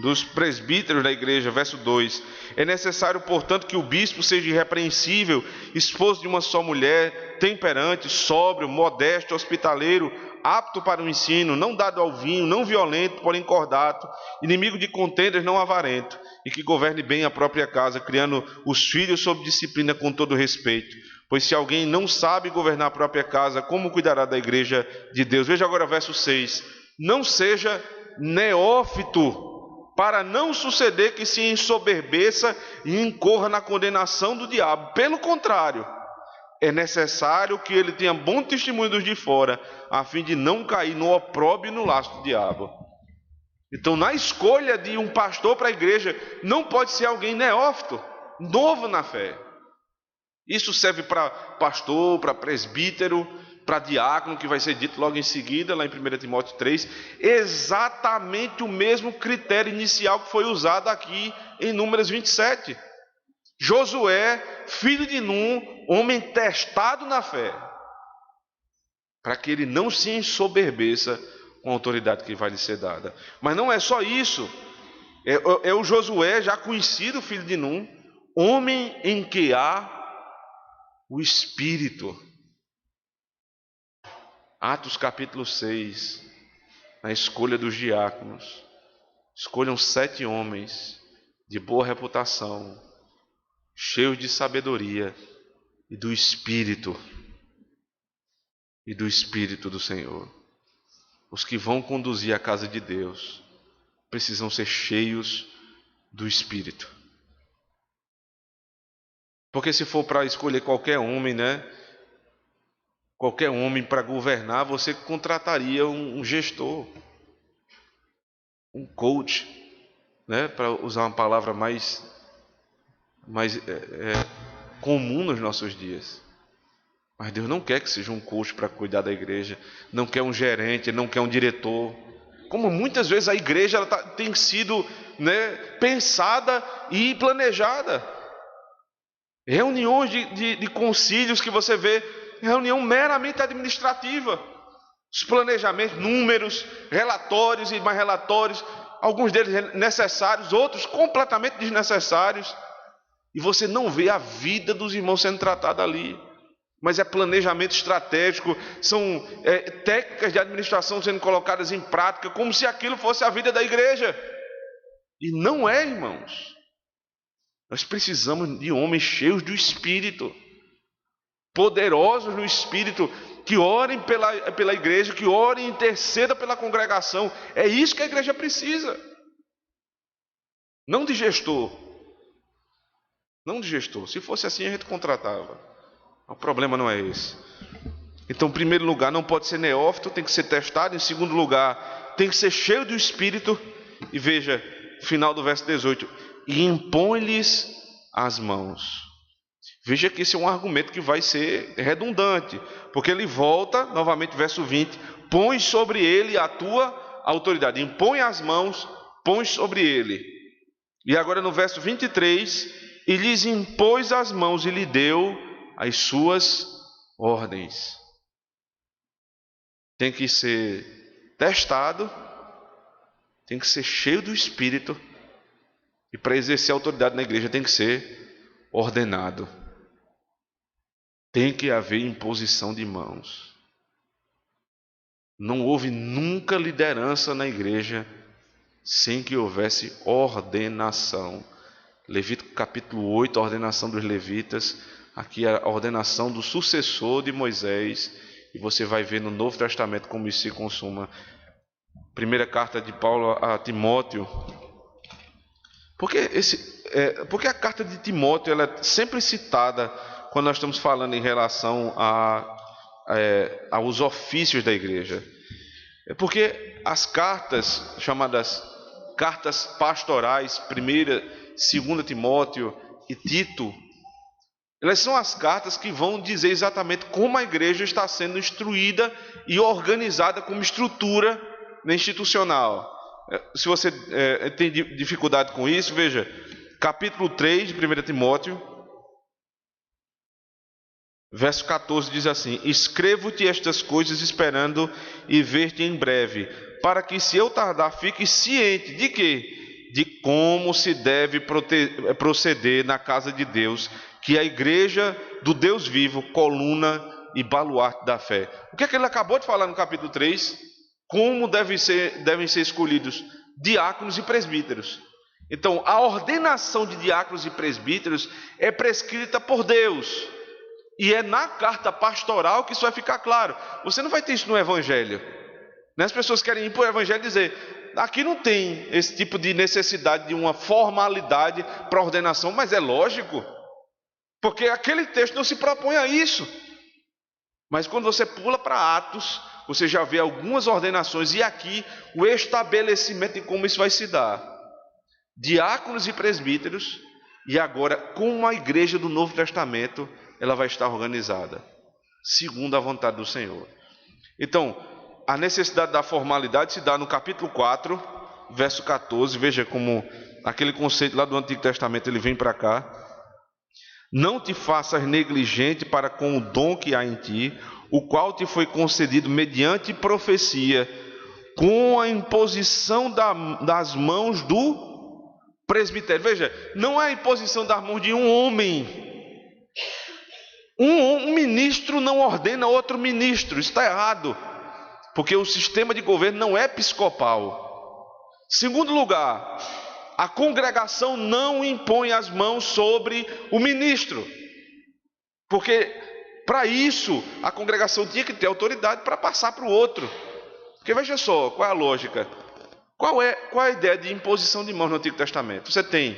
dos presbíteros da igreja, verso 2: é necessário, portanto, que o bispo seja irrepreensível, esposo de uma só mulher, temperante, sóbrio, modesto, hospitaleiro, apto para o ensino, não dado ao vinho, não violento, porém cordato, inimigo de contendas, não avarento, e que governe bem a própria casa, criando os filhos sob disciplina com todo respeito. Pois se alguém não sabe governar a própria casa, como cuidará da igreja de Deus? Veja agora o verso 6: não seja neófito, para não suceder que se ensoberbeça e incorra na condenação do diabo. Pelo contrário, é necessário que ele tenha bom testemunho dos de fora, a fim de não cair no opróbrio e no laço do diabo. Então, na escolha de um pastor para a igreja, não pode ser alguém neófito, novo na fé. Isso serve para pastor, para presbítero, para diácono, que vai ser dito logo em seguida, lá em 1 Timóteo 3, exatamente o mesmo critério inicial que foi usado aqui em Números 27. Josué, filho de Num, homem testado na fé, para que ele não se ensoberbeça com a autoridade que vai lhe ser dada. Mas não é só isso, é o Josué, já conhecido, filho de Num, homem em que há o Espírito. Atos capítulo 6, na escolha dos diáconos, escolham 7 homens de boa reputação, cheios de sabedoria e do Espírito do Senhor. Os que vão conduzir a casa de Deus precisam ser cheios do Espírito. Porque se for para escolher qualquer homem, qualquer homem para governar, você contrataria um gestor, um coach, para usar uma palavra mais comum nos nossos dias. Mas Deus não quer que seja um coach para cuidar da igreja, não quer um gerente, não quer um diretor. Como muitas vezes a igreja tem sido pensada e planejada. Reuniões de concílios que você vê, reunião meramente administrativa. Os planejamentos, números, relatórios e mais relatórios, alguns deles necessários, outros completamente desnecessários. E você não vê a vida dos irmãos sendo tratada ali. Mas é planejamento estratégico, são técnicas de administração sendo colocadas em prática, como se aquilo fosse a vida da igreja. E não é, irmãos. Nós precisamos de homens cheios do Espírito, poderosos no Espírito, que orem pela igreja, que orem e intercedam pela congregação. É isso que a igreja precisa. Não de gestor. Não de gestor. Se fosse assim, a gente contratava. O problema não é esse. Então, em primeiro lugar, não pode ser neófito, tem que ser testado. Em segundo lugar, tem que ser cheio do Espírito. E veja, final do verso 18. E impõe-lhes as mãos. Veja que esse é um argumento que vai ser redundante. Porque ele volta, novamente, verso 20. Põe sobre ele a tua autoridade. Impõe as mãos, põe sobre ele. E agora no verso 23. E lhes impôs as mãos e lhe deu as suas ordens. Tem que ser testado, tem que ser cheio do Espírito, e para exercer autoridade na igreja tem que ser ordenado. Tem que haver imposição de mãos. Não houve nunca liderança na igreja sem que houvesse ordenação. Levítico capítulo 8, a ordenação dos levitas. Aqui a ordenação do sucessor de Moisés. E você vai ver no Novo Testamento como isso se consuma. Primeira carta de Paulo a Timóteo. Porque a carta de Timóteo ela é sempre citada quando nós estamos falando em relação aos ofícios da igreja. É porque as cartas, chamadas cartas pastorais, 1ª, 2ª Timóteo e Tito, elas são as cartas que vão dizer exatamente como a igreja está sendo instruída e organizada como estrutura institucional. Se você tem dificuldade com isso, veja, capítulo 3 de 1 Timóteo, verso 14 diz assim: escrevo-te estas coisas esperando e ver-te em breve, para que se eu tardar, fique ciente de quê? De como se deve proceder na casa de Deus, que é a igreja do Deus vivo, coluna e baluarte da fé. O que é que ele acabou de falar no capítulo 3? Como devem ser escolhidos diáconos e presbíteros. Então, a ordenação de diáconos e presbíteros é prescrita por Deus. E é na carta pastoral que isso vai ficar claro. Você não vai ter isso no Evangelho. As pessoas querem ir para o Evangelho e dizer: aqui não tem esse tipo de necessidade de uma formalidade para ordenação, mas é lógico, porque aquele texto não se propõe a isso. Mas quando você pula para Atos, você já vê algumas ordenações, e aqui o estabelecimento de como isso vai se dar. Diáconos e presbíteros, e agora como a igreja do Novo Testamento, ela vai estar organizada, segundo a vontade do Senhor. Então, a necessidade da formalidade se dá no capítulo 4, verso 14, veja como aquele conceito lá do Antigo Testamento, ele vem para cá. Não te faças negligente para com o dom que há em ti, o qual te foi concedido mediante profecia, com a imposição das mãos do presbitério. Veja, não é a imposição das mãos de um homem. Um ministro não ordena outro ministro, isso está errado, porque o sistema de governo não é episcopal. Segundo lugar, a congregação não impõe as mãos sobre o ministro, porque para isso a congregação tinha que ter autoridade para passar para o outro. Porque veja só, qual é a lógica? Qual é a ideia de imposição de mãos no Antigo Testamento? Você tem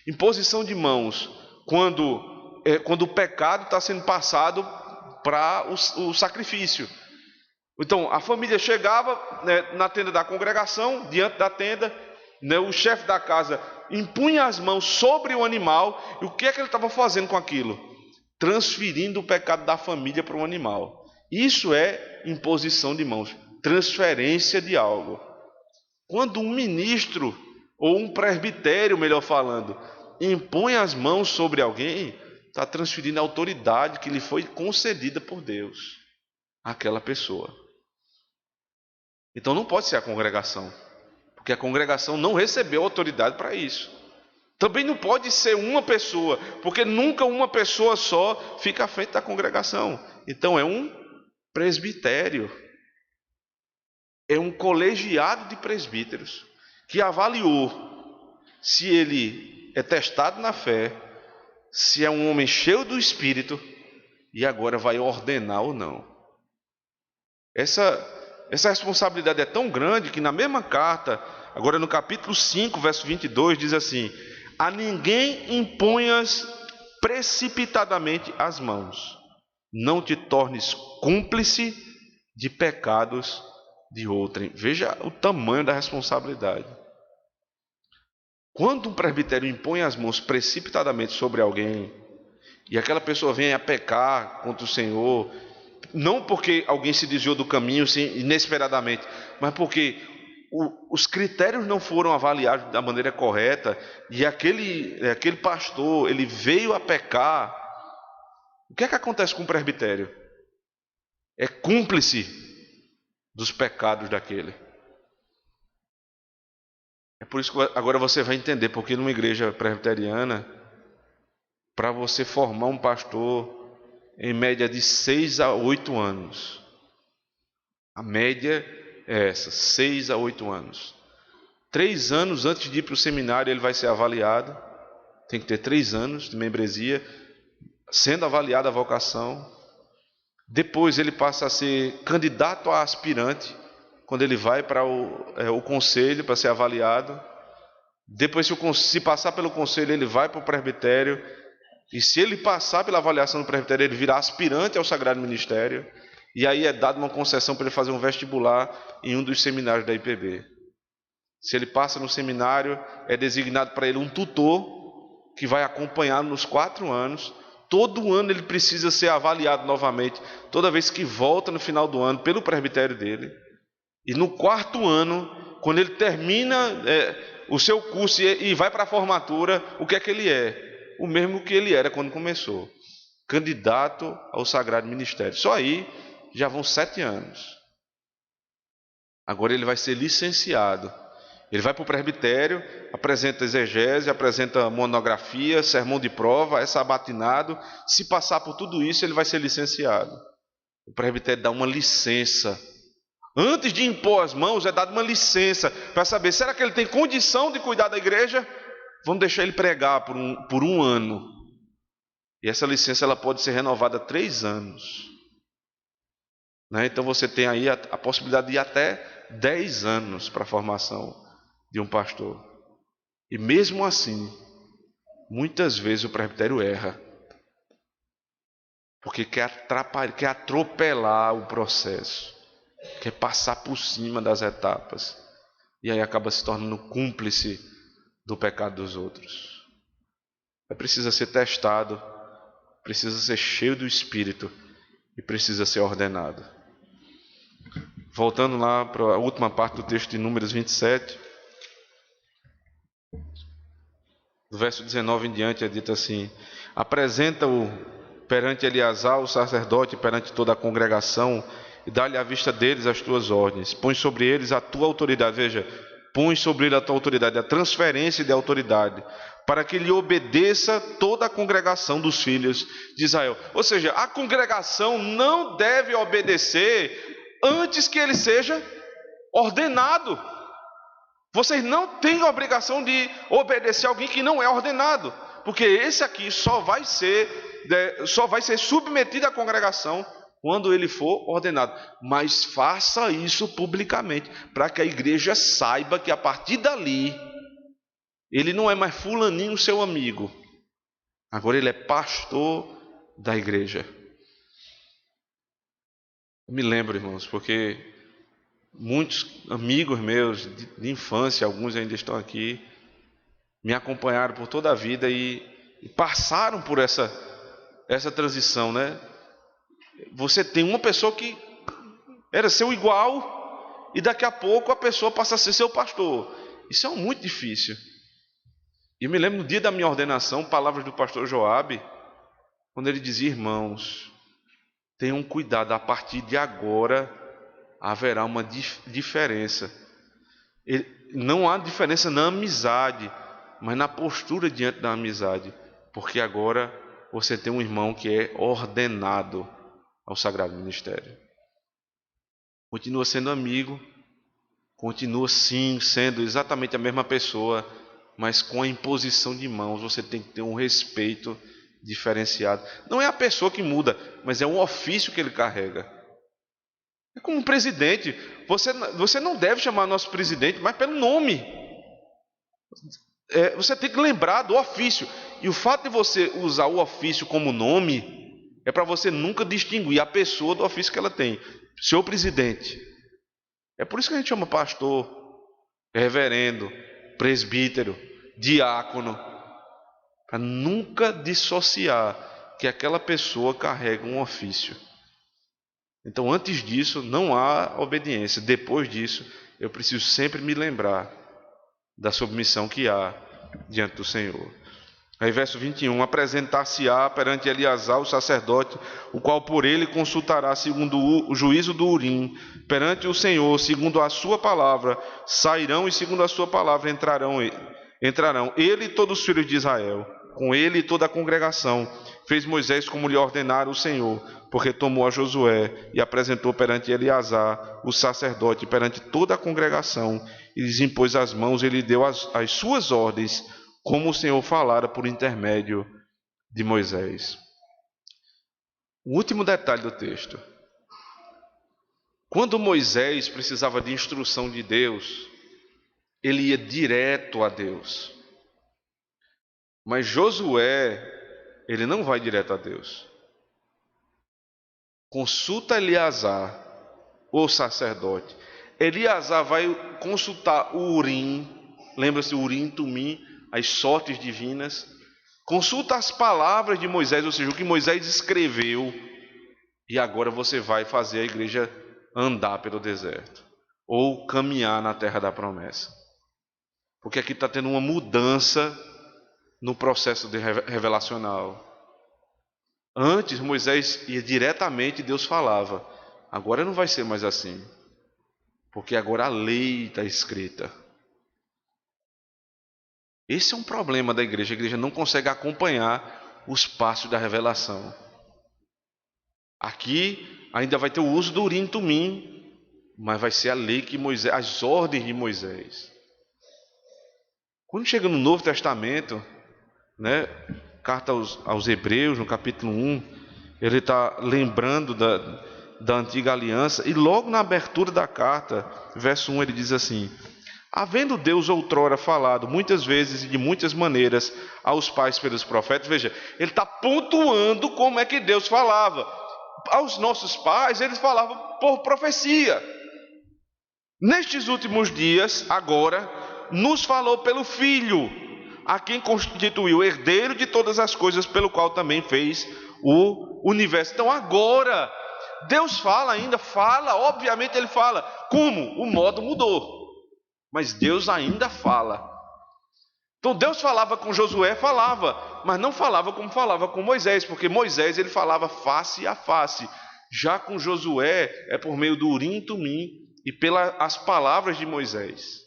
imposição de mãos quando o pecado está sendo passado para o sacrifício. Então, a família chegava na tenda da congregação, diante da tenda, o chefe da casa impunha as mãos sobre o animal, e o que é que ele estava fazendo com aquilo? Transferindo o pecado da família para o animal. Isso é imposição de mãos, transferência de algo. Quando um ministro, ou um presbitério, melhor falando, impõe as mãos sobre alguém, está transferindo a autoridade que lhe foi concedida por Deus àquela pessoa. Então não pode ser a congregação, porque a congregação não recebeu autoridade para isso. Também não pode ser uma pessoa, porque nunca uma pessoa só fica à frente da congregação. Então é um presbitério, é um colegiado de presbíteros que avaliou se ele é testado na fé, se é um homem cheio do Espírito, e agora vai ordenar ou não. Essa responsabilidade é tão grande que na mesma carta, agora no capítulo 5, verso 22, diz assim: a ninguém imponhas precipitadamente as mãos, não te tornes cúmplice de pecados de outrem. Veja o tamanho da responsabilidade. Quando um presbitério impõe as mãos precipitadamente sobre alguém, e aquela pessoa vem a pecar contra o Senhor, não porque alguém se desviou do caminho inesperadamente, mas porque os critérios não foram avaliados da maneira correta, e aquele pastor, ele veio a pecar, o que é que acontece com o presbitério? É cúmplice dos pecados daquele. É por isso que agora você vai entender porque numa igreja presbiteriana, para você formar um pastor, em média de 6 a 8 anos. A média é essa, 6 a 8 anos. 3 anos antes de ir para o seminário, ele vai ser avaliado. Tem que ter 3 anos de membresia, sendo avaliada a vocação. Depois ele passa a ser candidato a aspirante, quando ele vai para o conselho para ser avaliado. Depois, se passar pelo conselho, ele vai para o presbitério. E se ele passar pela avaliação do presbitério, ele virá aspirante ao Sagrado Ministério. E aí é dada uma concessão para ele fazer um vestibular em um dos seminários da IPB. Se ele passa no seminário, é designado para ele um tutor que vai acompanhar nos 4 anos. Todo ano ele precisa ser avaliado novamente, toda vez que volta no final do ano, pelo presbitério dele. E no 4º ano, quando ele termina o seu curso e vai para a formatura, o que é que ele é? O mesmo que ele era quando começou, candidato ao Sagrado Ministério. Só aí já vão 7 anos. Agora ele vai ser licenciado. Ele vai para o presbitério, apresenta exegese, apresenta monografia, sermão de prova, é sabatinado. Se passar por tudo isso, ele vai ser licenciado. O presbitério dá uma licença. Antes de impor as mãos, é dada uma licença para saber, será que ele tem condição de cuidar da igreja? Vamos deixar ele pregar por um ano. E essa licença ela pode ser renovada 3 anos. Né? Então você tem aí a possibilidade de ir até 10 anos para a formação de um pastor. E mesmo assim, muitas vezes o presbitério erra. Porque quer atrapalhar, quer atropelar o processo. Quer passar por cima das etapas. E aí acaba se tornando cúmplice do pecado dos outros. Precisa ser testado, precisa ser cheio do Espírito e precisa ser ordenado. Voltando lá para a última parte do texto de Números 27, do verso 19 em diante é dito assim: apresenta-o perante Eleazar, o sacerdote, perante toda a congregação, e dá-lhe à vista deles as tuas ordens. Põe sobre eles a tua autoridade. Veja, põe sobre ele a tua autoridade, a transferência de autoridade, para que lhe obedeça toda a congregação dos filhos de Israel. Ou seja, a congregação não deve obedecer antes que ele seja ordenado. Vocês não têm a obrigação de obedecer a alguém que não é ordenado, porque esse aqui só vai ser submetido à congregação quando ele for ordenado. Mas faça isso publicamente, para que a igreja saiba que a partir dali, ele não é mais fulaninho seu amigo. Agora ele é pastor da igreja. Eu me lembro, irmãos, porque muitos amigos meus de infância, alguns ainda estão aqui, me acompanharam por toda a vida e passaram por essa transição, né? Você tem uma pessoa que era seu igual e daqui a pouco a pessoa passa a ser seu pastor. Isso é muito difícil. E eu me lembro no dia da minha ordenação, palavras do pastor Joabe, quando ele dizia: irmãos, tenham cuidado, a partir de agora haverá uma diferença. Não há diferença na amizade, mas na postura diante da amizade, porque agora você tem um irmão que é ordenado ao Sagrado Ministério. Continua sendo amigo, continua sim sendo exatamente a mesma pessoa, mas com a imposição de mãos você tem que ter um respeito diferenciado. Não é a pessoa que muda, mas é um ofício que ele carrega. É como um presidente. Você não deve chamar nosso presidente, mas pelo nome. Você tem que lembrar do ofício. E o fato de você usar o ofício como nome é para você nunca distinguir a pessoa do ofício que ela tem. Senhor presidente. É por isso que a gente chama pastor, reverendo, presbítero, diácono, para nunca dissociar que aquela pessoa carrega um ofício. Então, antes disso, não há obediência. Depois disso, eu preciso sempre me lembrar da submissão que há diante do Senhor. Aí, verso 21, apresentar-se-á perante Eleazar, o sacerdote, o qual por ele consultará segundo o juízo do Urim, perante o Senhor, segundo a sua palavra, sairão e segundo a sua palavra entrarão ele e todos os filhos de Israel, com ele e toda a congregação. Fez Moisés como lhe ordenara o Senhor, porque tomou a Josué e apresentou perante Eleazar, o sacerdote, perante toda a congregação, e lhes impôs as mãos e lhe deu as suas ordens, como o Senhor falara por intermédio de Moisés. O último detalhe do texto. Quando Moisés precisava de instrução de Deus, ele ia direto a Deus. Mas Josué, ele não vai direto a Deus. Consulta Eleazar, o sacerdote. Eleazar vai consultar o Urim, lembra-se o Urim, Tumim, as sortes divinas. Consulta as palavras de Moisés, ou seja, o que Moisés escreveu. E agora você vai fazer a igreja andar pelo deserto, ou caminhar na terra da promessa. Porque aqui está tendo uma mudança no processo revelacional. Antes Moisés ia diretamente e Deus falava. Agora não vai ser mais assim. Porque agora a lei está escrita. Esse é um problema da igreja. A igreja não consegue acompanhar os passos da revelação. Aqui ainda vai ter o uso do Urim e Tumim, mas vai ser a lei que Moisés, as ordens de Moisés. Quando chega no Novo Testamento, né, carta aos Hebreus, no capítulo 1, ele está lembrando da antiga aliança, e logo na abertura da carta, verso 1, ele diz assim: havendo Deus outrora falado muitas vezes e de muitas maneiras aos pais pelos profetas. Veja, ele está pontuando como é que Deus falava. Aos nossos pais, eles falavam por profecia. Nestes últimos dias, agora, nos falou pelo Filho, a quem constituiu herdeiro de todas as coisas, pelo qual também fez o universo. Então agora, Deus fala ainda, obviamente ele fala. Como? O modo mudou, mas Deus ainda fala. Então Deus falava com Josué, falava, mas não falava como falava com Moisés, porque Moisés ele falava face a face. Já com Josué é por meio do Urim e Tumim e pelas palavras de Moisés.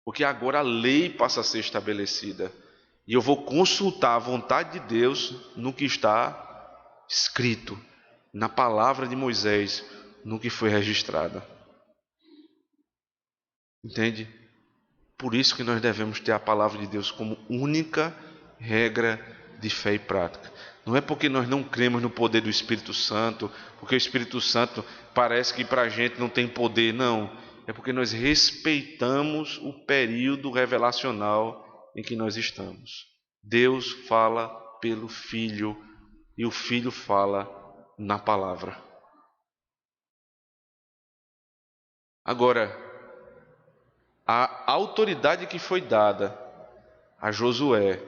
Porque agora a lei passa a ser estabelecida. E eu vou consultar a vontade de Deus no que está escrito, na palavra de Moisés, no que foi registrado. Entende? Por isso que nós devemos ter a palavra de Deus como única regra de fé e prática. Não é porque nós não cremos no poder do Espírito Santo, porque o Espírito Santo parece que para a gente não tem poder, não. É porque nós respeitamos o período revelacional em que nós estamos. Deus fala pelo Filho e o Filho fala na palavra. Agora, a autoridade que foi dada a Josué,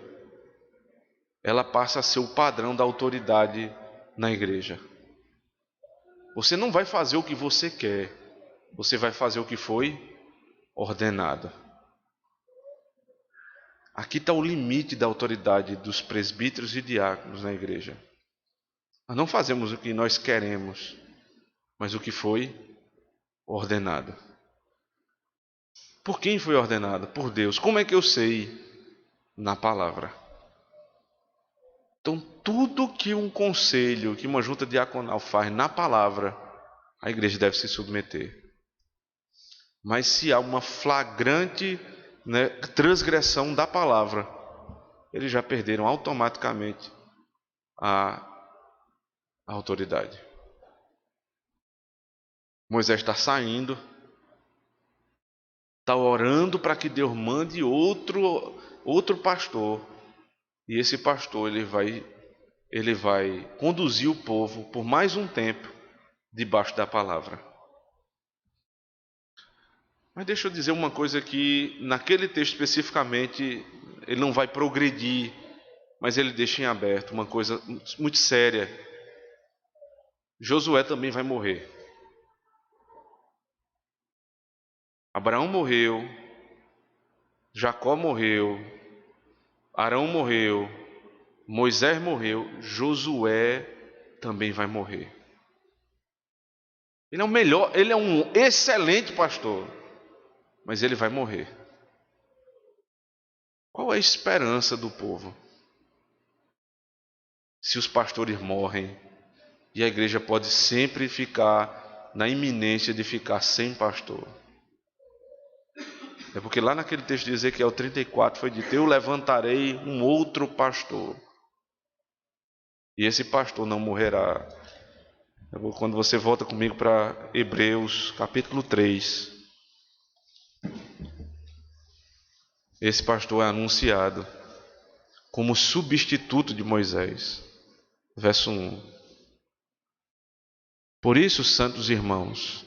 ela passa a ser o padrão da autoridade na igreja. Você não vai fazer o que você quer, você vai fazer o que foi ordenado. Aqui está o limite da autoridade dos presbíteros e diáconos na igreja. Nós não fazemos o que nós queremos, mas o que foi ordenado. Por quem foi ordenado? Por Deus. Como é que eu sei? Na palavra. Então, tudo que um conselho, que uma junta diaconal faz na palavra, a igreja deve se submeter. Mas se há uma flagrante né, transgressão da palavra, eles já perderam automaticamente a autoridade. Moisés está saindo, está orando para que Deus mande outro pastor, e esse pastor ele vai conduzir o povo por mais um tempo debaixo da palavra. Mas deixa eu dizer uma coisa que naquele texto especificamente ele não vai progredir, mas ele deixa em aberto uma coisa muito séria. Josué também vai morrer. Abraão morreu, Jacó morreu, Arão morreu, Moisés morreu, Josué também vai morrer. Ele é o melhor, ele é um excelente pastor, mas ele vai morrer. Qual é a esperança do povo? Se os pastores morrem, e a igreja pode sempre ficar na iminência de ficar sem pastor. É porque lá naquele texto de Ezequiel 34 foi dito: eu levantarei um outro pastor, e esse pastor não morrerá. Quando você volta comigo para Hebreus capítulo 3, esse pastor é anunciado como substituto de Moisés. Verso 1. Por isso, santos irmãos,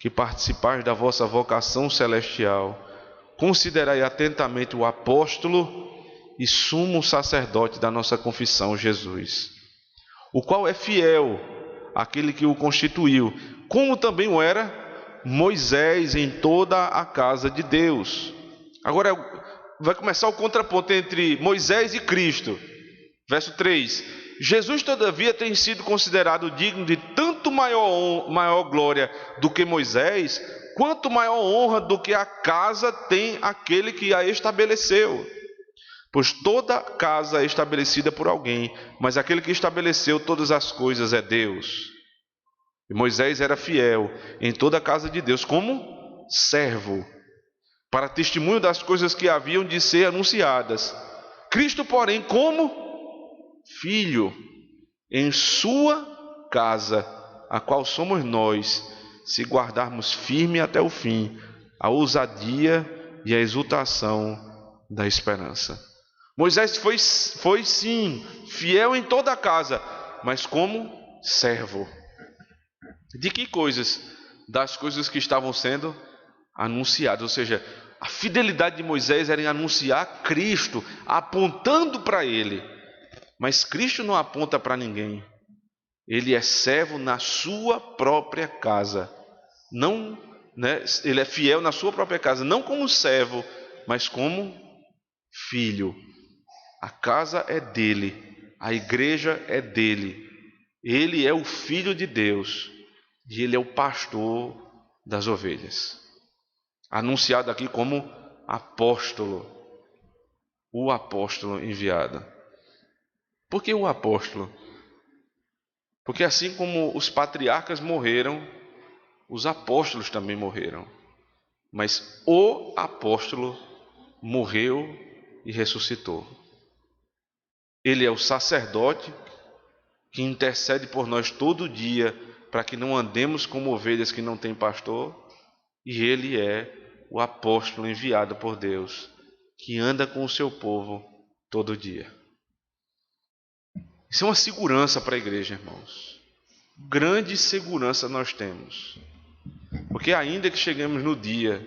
que participais da vossa vocação celestial, considerai atentamente o apóstolo e sumo sacerdote da nossa confissão, Jesus, o qual é fiel àquele que o constituiu, como também o era Moisés em toda a casa de Deus. Agora vai começar o contraponto entre Moisés e Cristo. Verso 3: Jesus, todavia, tem sido considerado digno de tanto maior glória do que Moisés, quanto maior honra do que a casa tem aquele que a estabeleceu. Pois toda casa é estabelecida por alguém, mas aquele que estabeleceu todas as coisas é Deus. E Moisés era fiel em toda a casa de Deus como servo, para testemunho das coisas que haviam de ser anunciadas. Cristo, porém, como filho em sua casa, a qual somos nós, se guardarmos firme até o fim a ousadia e a exultação da esperança. Moisés foi sim fiel em toda a casa, mas como servo. De que coisas? Das coisas que estavam sendo anunciadas, ou seja, a fidelidade de Moisés era em anunciar Cristo, apontando para ele. Mas Cristo não aponta para ninguém. Ele é servo na sua própria casa. Não, né, ele é fiel na sua própria casa, não como servo, mas como filho. A casa é dele, a igreja é dele. Ele é o Filho de Deus e ele é o pastor das ovelhas. Anunciado aqui como apóstolo, o apóstolo enviado. Por que o apóstolo? Porque assim como os patriarcas morreram, os apóstolos também morreram. Mas o apóstolo morreu e ressuscitou. Ele é o sacerdote que intercede por nós todo dia para que não andemos como ovelhas que não têm pastor. E ele é o apóstolo enviado por Deus, que anda com o seu povo todo dia. Isso é uma segurança para a igreja, irmãos. Grande segurança nós temos. Porque ainda que cheguemos no dia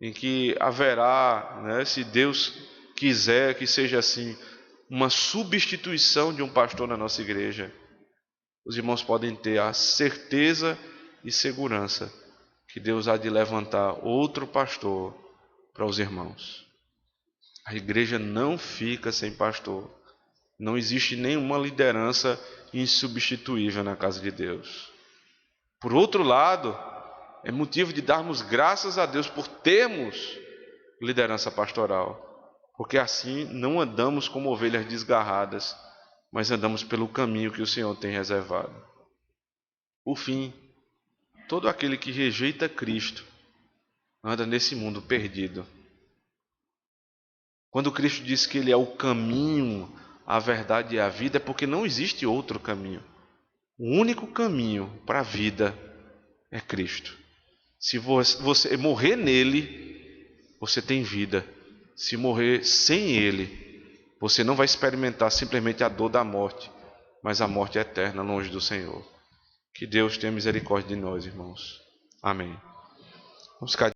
em que haverá, né, se Deus quiser que seja assim, uma substituição de um pastor na nossa igreja, os irmãos podem ter a certeza e segurança que Deus há de levantar outro pastor para os irmãos. A igreja não fica sem pastor. Não existe nenhuma liderança insubstituível na casa de Deus. Por outro lado, é motivo de darmos graças a Deus por termos liderança pastoral, porque assim não andamos como ovelhas desgarradas, mas andamos pelo caminho que o Senhor tem reservado. Por fim, todo aquele que rejeita Cristo anda nesse mundo perdido. Quando Cristo diz que Ele é o caminho, a verdade e a vida, é porque não existe outro caminho. O único caminho para a vida é Cristo. Se você morrer nele, você tem vida. Se morrer sem Ele, você não vai experimentar simplesmente a dor da morte, mas a morte eterna longe do Senhor. Que Deus tenha misericórdia de nós, irmãos. Amém. Vamos ficar